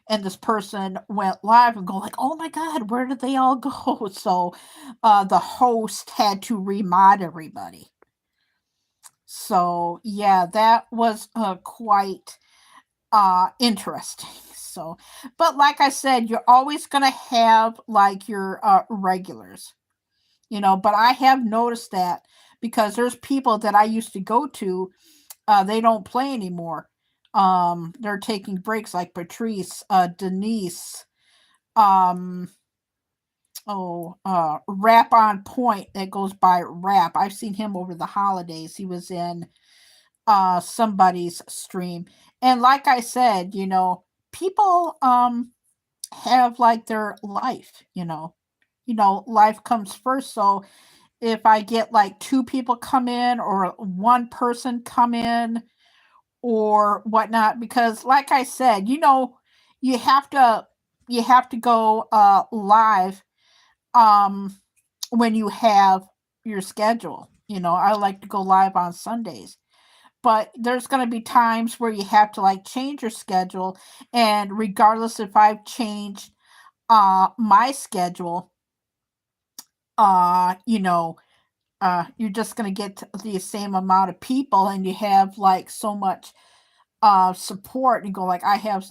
and this person went live and go like, "Oh my god, where did they all go?" So the host had to remod everybody. So yeah, that was quite interesting. So, but like I said, you're always gonna have like your regulars, but I have noticed that because there's people that I used to go to, they don't play anymore. They're taking breaks, like Patrice, Denise, um, Rap on Point, that goes by Rap. I've seen him over the holidays. He was in somebody's stream. And like I said, people have like their life, life comes first. So if I get like two people come in or one person come in or whatnot, because like I said, you have to you have to go live um when you have your schedule. I like to go live on Sundays, but there's going to be times where you have to like change your schedule, and regardless if I've changed my schedule, uh you know you're just going to get the same amount of people, and you have like so much support, and go like, I have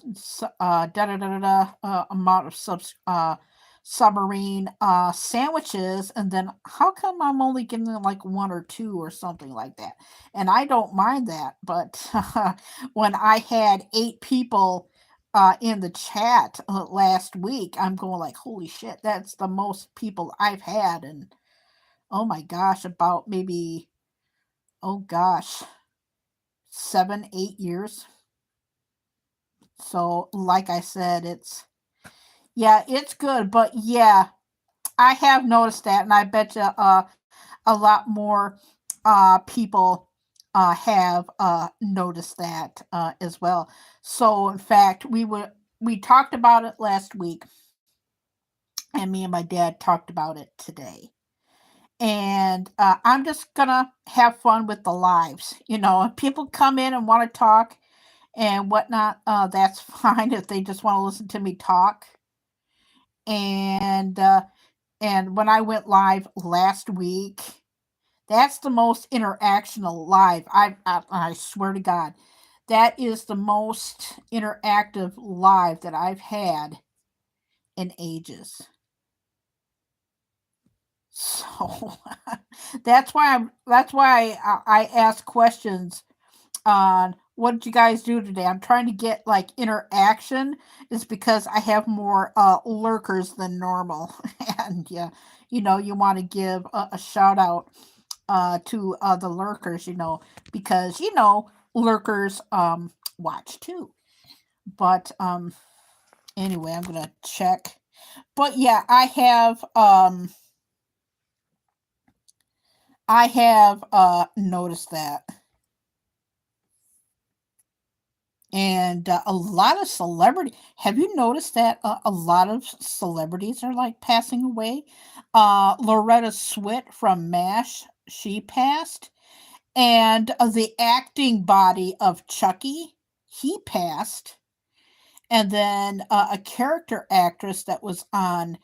da da da da da amount of submarine sandwiches, and then how come I'm only getting like one or two or something like that? And I don't mind that, but when I had 8 people in the chat last week, I'm going like, holy shit, that's the most people I've had. And oh my gosh, about maybe, oh gosh, 7, 8 years. So, like I said, yeah, it's good, but yeah, I have noticed that, and I bet you a lot more people have noticed that as well. So, in fact, we talked about it last week, and me and my dad talked about it today. And I'm just gonna have fun with the lives. If people come in and want to talk and whatnot, that's fine if they just want to listen to me talk. And when I went live last week, that's the most interactional live. I swear to God, that is the most interactive live that I've had in ages. So that's why I ask questions on what did you guys do today. I'm trying to get like interaction, is because I have more lurkers than normal. And yeah, you want to give a shout out to the lurkers, because lurkers watch too. But anyway, I'm gonna check. But yeah, I have noticed that. And a lot of celebrity. Have you noticed that a lot of celebrities are like passing away? Loretta Swit from MASH, she passed, and the acting body of Chucky, he passed, and then a character actress that was on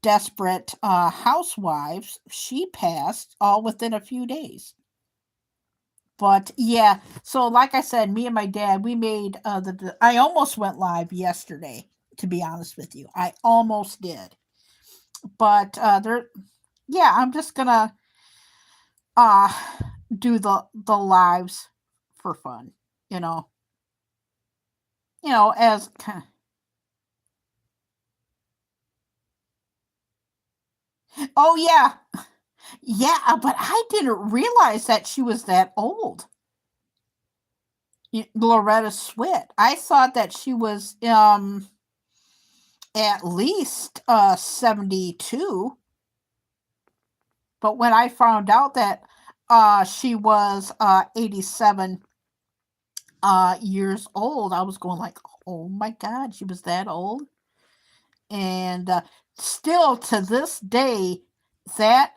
Desperate Housewives, she passed all within a few days. But yeah, so like I said, me and my dad, we made I almost went live yesterday, to be honest with you. I almost did. But yeah, I'm just gonna uh do the lives for fun, you know. As oh yeah. Yeah, but I didn't realize that she was that old. Loretta Swit. I thought that she was at least 72. But when I found out that she was 87 years old, I was going like, oh my God, she was that old. And still to this day, that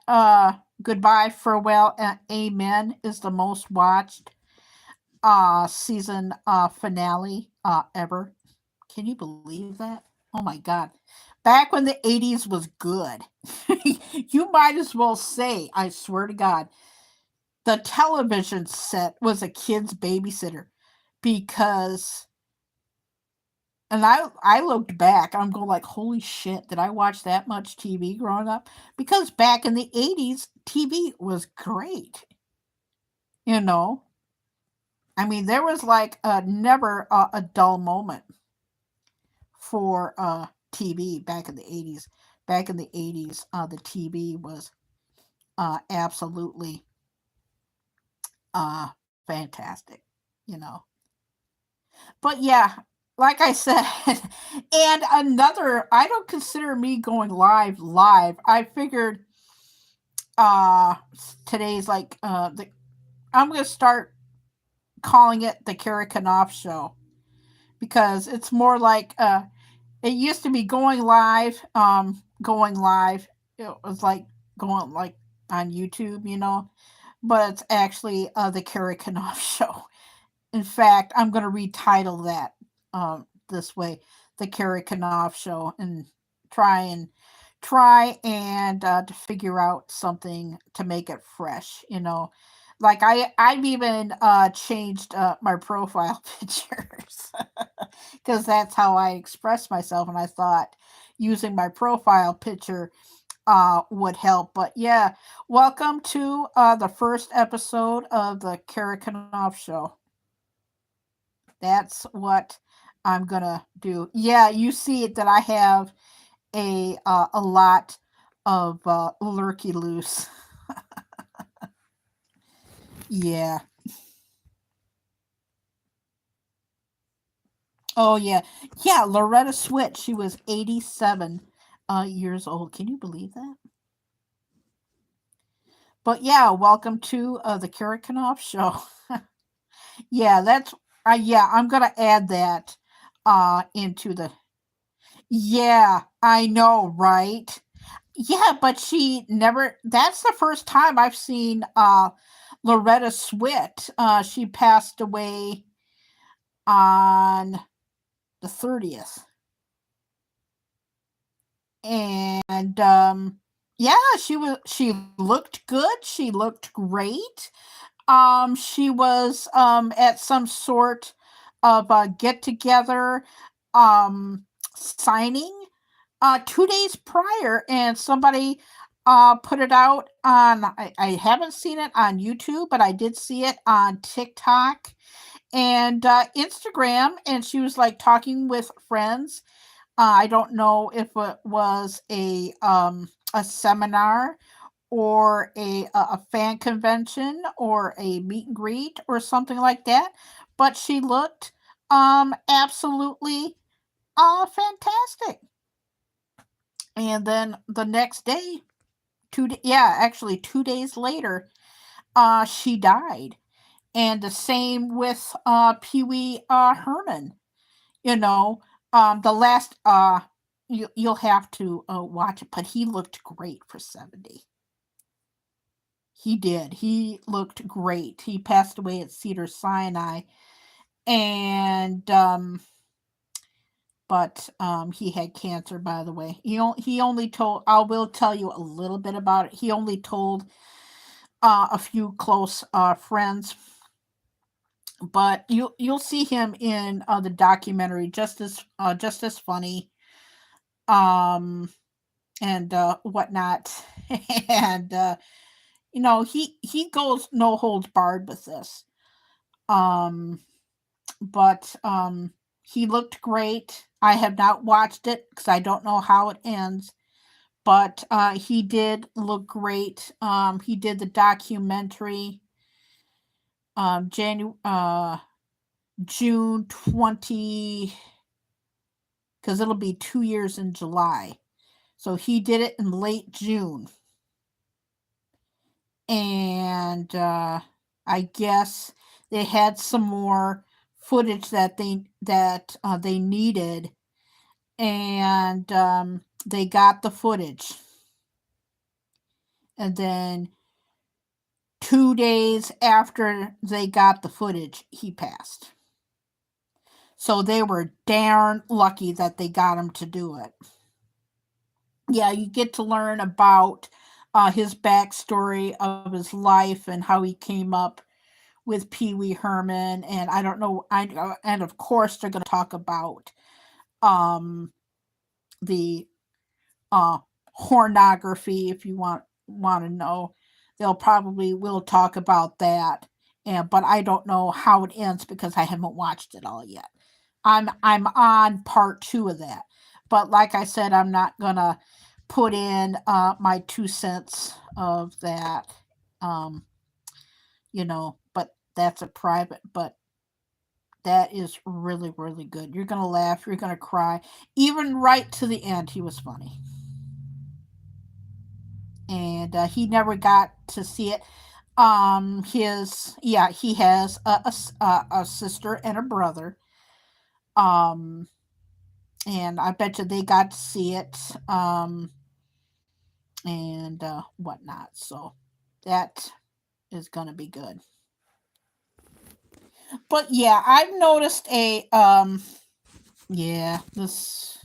Goodbye, Farewell, and Amen is the most watched season finale ever. Can you believe that? Oh my God. Back when the 80s was good. You might as well say, I swear to God, the television set was a kid's babysitter because and I looked back, I'm going like, holy shit, did I watch that much TV growing up? Because back in the 80s, TV was great. You know? I mean, there was like never a dull moment for TV back in the 80s. Back in the 80s, the TV was absolutely fantastic, you know. But yeah, like I said, and another, I don't consider me going live. I figured uh today's like I'm gonna start calling it the Kerry Knauf show because it's more like it used to be going live. It was like going like on YouTube, but it's actually the Kerry Knauf show. In fact, I'm going to retitle that this way, the Kerry Knauf show, and try and to figure out something to make it fresh. Like I've even changed my profile pictures because that's how I express myself, and I thought using my profile picture would help. But yeah, welcome to the first episode of the Kerry Knauf show. That's what I'm gonna do. Yeah, you see that I have a lot of lurky loose. Yeah. Oh yeah. Yeah, Loretta Swit, she was 87 years old. Can you believe that? But yeah, welcome to the Kara Knopf show. Yeah, that's yeah, I'm gonna add that into the yeah, I know, right? Yeah, but she never that's the first time I've seen Loretta Swit. She passed away on the 30th. And yeah, she looked good. She looked great. She was at some sort of a get together signing 2 days prior, and somebody put it out on I haven't seen it on YouTube, but I did see it on TikTok and Instagram, and she was like talking with friends. I don't know if it was a seminar or a fan convention or a meet and greet or something like that, but she looked absolutely fantastic. And then the next day, yeah, actually 2 days later, she died. And the same with Pee Wee Herman. You know, the last you'll have to watch it, but he looked great for 70. He did. He looked great. He passed away at Cedar Sinai, and but he had cancer. By the way, he only told. I will tell you a little bit about it. He only told a few close friends, but you'll see him in the documentary, just as funny, um, and whatnot, and he goes no holds barred with this. Um, but he looked great. I have not watched it because I don't know how it ends. But he did look great. He did the documentary June 20, because it'll be 2 years in July. So he did it in late June. And I guess they had some more footage that they needed, and they got the footage. And then 2 days after they got the footage, he passed. So they were darn lucky that they got him to do it. Yeah, you get to learn about his backstory of his life and how he came up with Pee Wee Herman, and I don't know. And of course they're going to talk about the pornography. If you want to know, they'll probably will talk about that. And but I don't know how it ends because I haven't watched it all yet. I'm on part 2 of that. But like I said, I'm not gonna put in my 2 cents of that. Um, but that's a private. But that is really, really good. You're gonna laugh. You're gonna cry. Even right to the end, he was funny. And he never got to see it. He has a sister and a brother. Um, and I bet you they got to see it. And whatnot. So that is gonna be good. But yeah, I've noticed a yeah this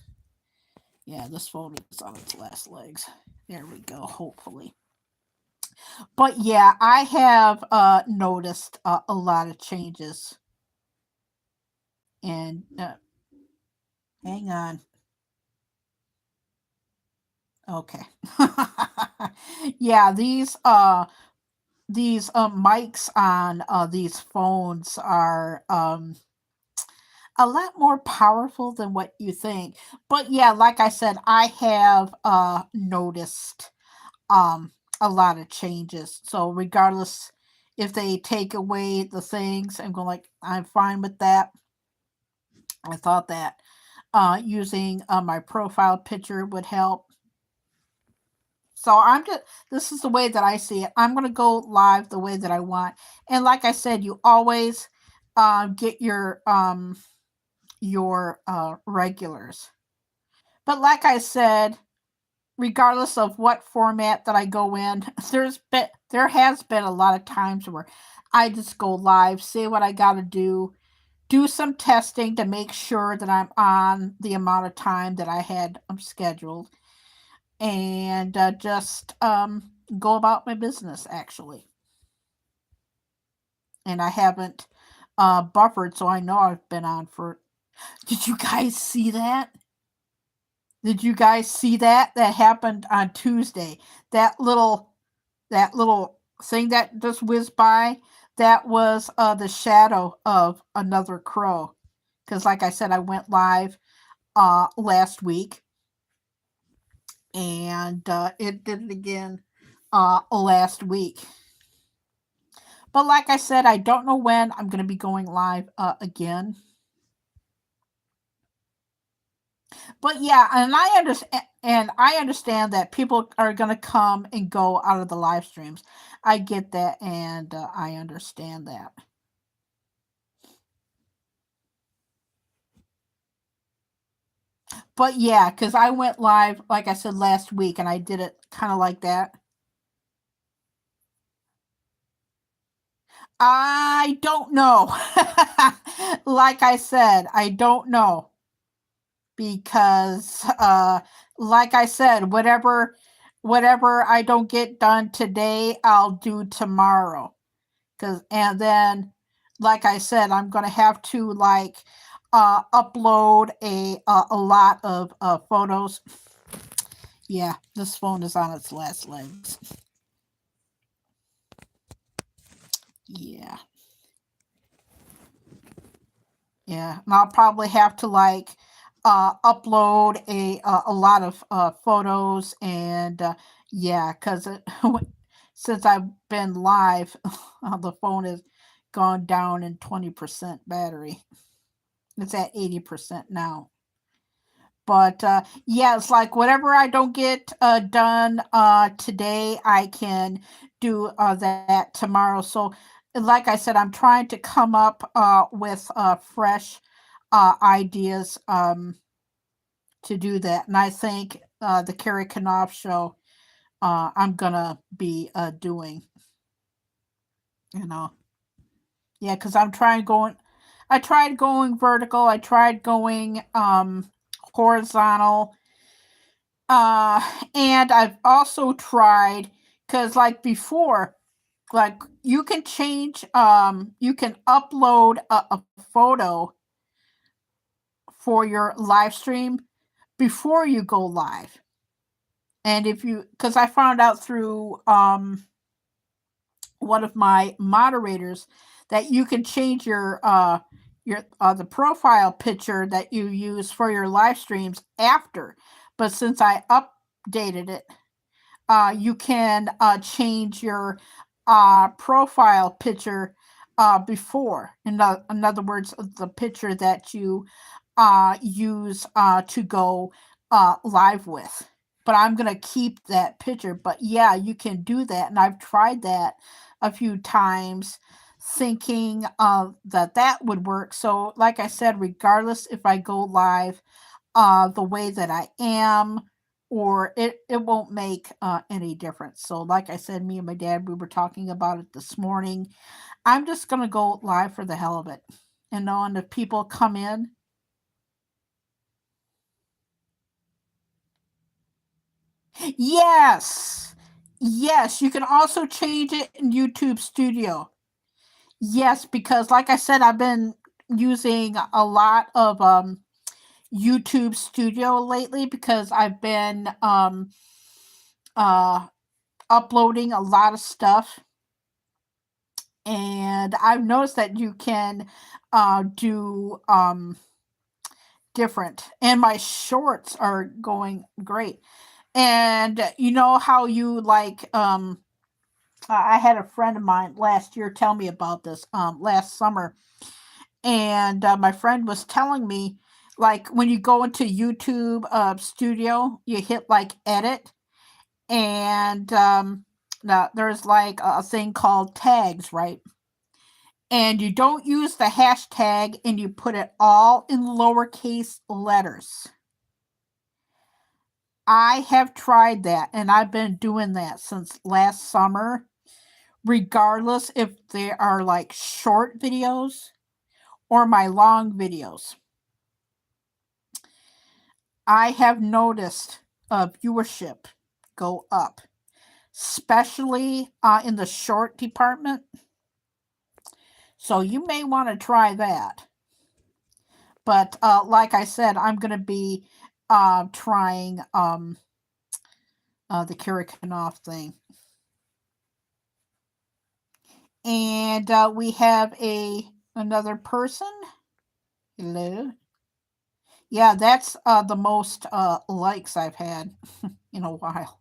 phone is on its last legs. There we go. Hopefully. But yeah, I have noticed a lot of changes. And hang on. Okay. Yeah, these mics on these phones are a lot more powerful than what you think. But yeah, like I said, I have noticed a lot of changes. So regardless if they take away the things, I'm fine with that. I thought that using my profile picture would help. So this is the way that I see it. I'm going to go live the way that I want. And like I said, you always get your regulars. But like I said, regardless of what format that I go in, there has been a lot of times where I just go live, say what I got to do some testing to make sure that I'm on the amount of time that I had scheduled, and just go about my business actually. And I haven't buffered, so I know I've been on for. Did you guys see that? Did you guys see that? That happened on Tuesday. That little thing that just whizzed by, that was the shadow of another crow. Because, like I said, I went live last week, and it did it again last week. But like I said, I don't know when I'm going to be going live again. But yeah, and I understand that people are going to come and go out of the live streams. I get that, and I understand that. But yeah, because I went live, like I said, last week, and I did it kind of like that. I don't know. Like I said, I don't know because like I said, whatever I don't get done today, I'll do tomorrow. Cuz and then like I said, I'm going to have to like upload a lot of photos. Yeah, this phone is on its last legs. Yeah. Yeah, and I'll probably have to like upload a lot of photos and yeah, because since I've been live, the phone has gone down in 20% battery. It's at 80% now. But yeah, it's like whatever I don't get done today, I can do that tomorrow. So, like I said, I'm trying to come up with fresh ideas to do that. And I think the Kerry Knauf show I'm going to be doing, you know. Yeah, because I tried going vertical, I tried going horizontal. Uh, and I've also tried because like before, like you can upload a photo for your live stream before you go live. And if you, because I found out through one of my moderators that you can change your the profile picture that you use for your live streams after. But since I updated it, you can change your profile picture before. In other words, the picture that you use to go live with. But I'm going to keep that picture. But yeah, you can do that. And I've tried that a few times thinking that would work. So, like I said, regardless if I go live the way that I am, or it won't make any difference. So, like I said, me and my dad, we were talking about it this morning. I'm just going to go live for the hell of it. And knowing if people come in, yes. Yes, you can also change it in YouTube Studio. Yes, because like I said, I've been using a lot of YouTube Studio lately because I've been uh uploading a lot of stuff, and I've noticed that you can do different, and my shorts are going great. And you know how you like I had a friend of mine last year tell me about this last summer, and my friend was telling me like when you go into YouTube Studio, you hit like edit, and now there's like a thing called tags, right? And you don't use the hashtag, and you put it all in lowercase letters. I have tried that, and I've been doing that since last summer, regardless if they are like short videos or my long videos. I have noticed viewership go up, especially in the short department. So you may want to try that. But like I said, I'm going to be trying the Kirikanov thing. And we have another person. Hello. Yeah, that's the most likes I've had in a while.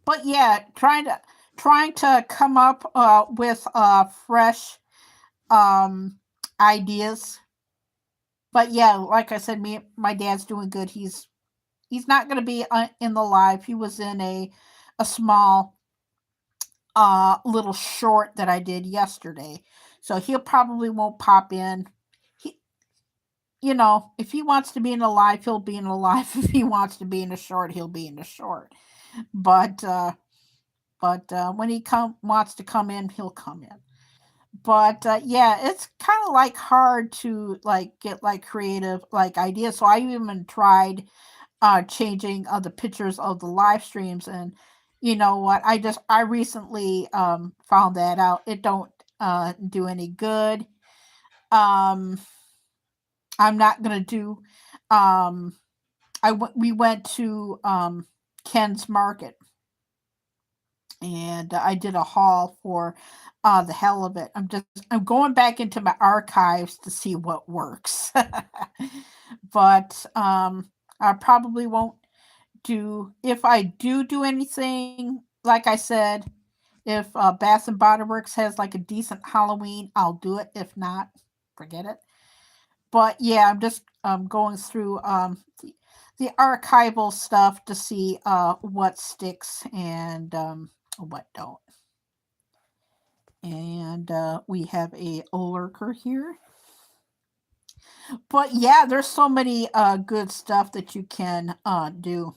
but yeah, trying to come up with fresh um ideas. But yeah, like I said, my dad's doing good. He's not going to be in the live. He was in a small little short that I did yesterday. So he'll probably won't pop in. He, if he wants to be in a live, he'll be in a live. If he wants to be in a short, he'll be in a short. But when he wants to come in, he'll come in. But yeah, it's kind of like hard to like get like creative like ideas. So I even tried changing the pictures of the live streams, and you know what, I recently found that out. It don't do any good. um I'm not gonna do um we went to Ken's Market, and I did a haul for the hell of it. I'm going back into my archives to see what works. But I probably won't do, if I do anything, like I said, if Bath and Body Works has like a decent Halloween, I'll do it. If not, forget it. But yeah, I'm just going through the archival stuff to see what sticks and what don't. And we have a lurker here. But yeah, there's so many good stuff that you can do.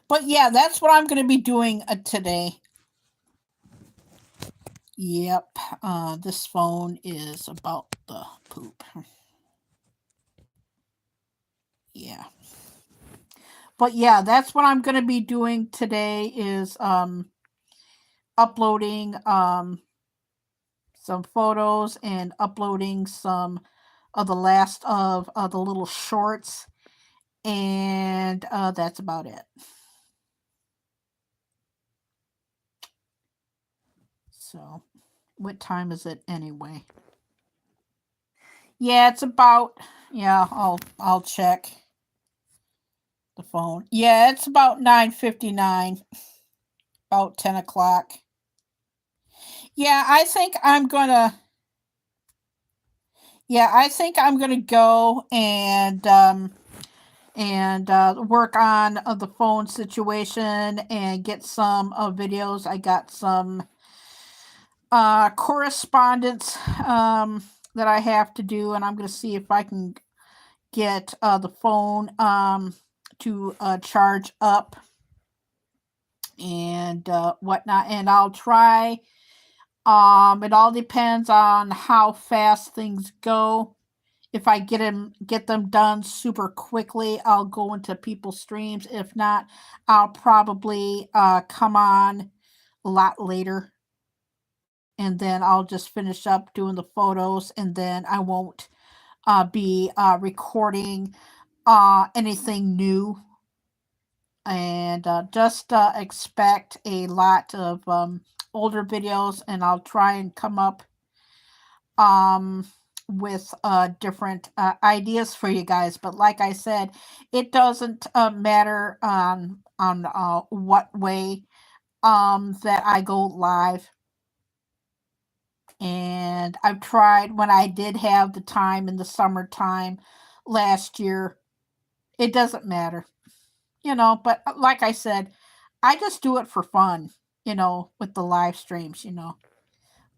But yeah, that's what I'm going to be doing today. Yep, this phone is about the poop. Yeah. But yeah, that's what I'm going to be doing today is uploading some photos and uploading some of the last of the little shorts, and that's about it. So, what time is it anyway? Yeah, it's about, yeah, I'll check the phone. Yeah, it's about 9:59, about 10 o'clock. Yeah, I think I'm gonna go and work on the phone situation and get some videos. I got some correspondence that I have to do, and I'm gonna see if I can get the phone to charge up and whatnot, and I'll try. It all depends on how fast things go. If I get them done super quickly, I'll go into people's streams. If not, I'll probably come on a lot later, and then I'll just finish up doing the photos, and then I won't be recording anything new. And just expect a lot of older videos, and I'll try and come up um, with different ideas for you guys. But like I said, it doesn't matter on what way that I go live. And I've tried when I did have the time in the summertime last year. It doesn't matter, but like I said, I just do it for fun, with the live streams.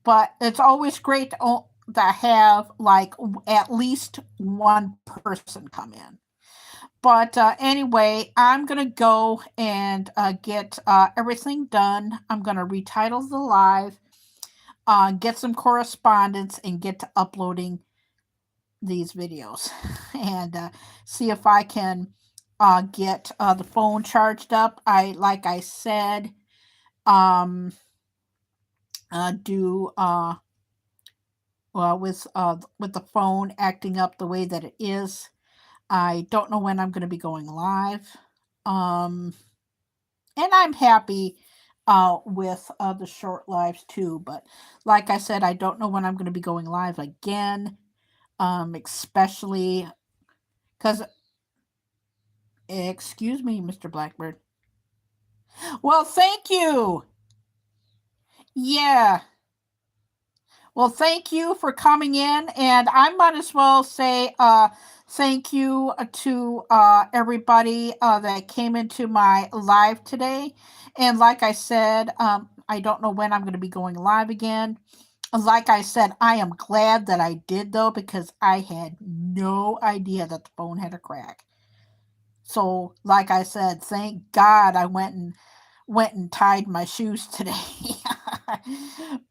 But it's always great to have like at least one person come in. But anyway, I'm going to go and get everything done. I'm going to retitle the live, get some correspondence, and get to uploading these videos and see if I can get the phone charged up. Like I said, do with the phone acting up the way that it is. I don't know when I'm going to be going live, and I'm happy with the short lives too. But like I said, I don't know when I'm going to be going live again, especially because, excuse me, Mr. Blackbird. Well, thank you. Yeah. Well, thank you for coming in, and I might as well say thank you to everybody that came into my live today. And like I said, I don't know when I'm going to be going live again. Like I said, I am glad that I did though, because I had no idea that the phone had a crack. So, like I said, thank God I went and tied my shoes today.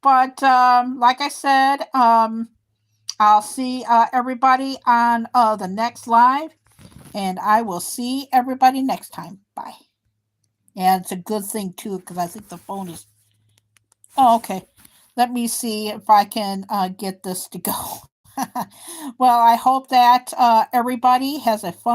But like I said, I'll see everybody on the next live, and I will see everybody next time. Bye. Yeah, it's a good thing too, because I think the phone is. Oh, okay. Let me see if I can get this to go. Well, I hope that everybody has a fun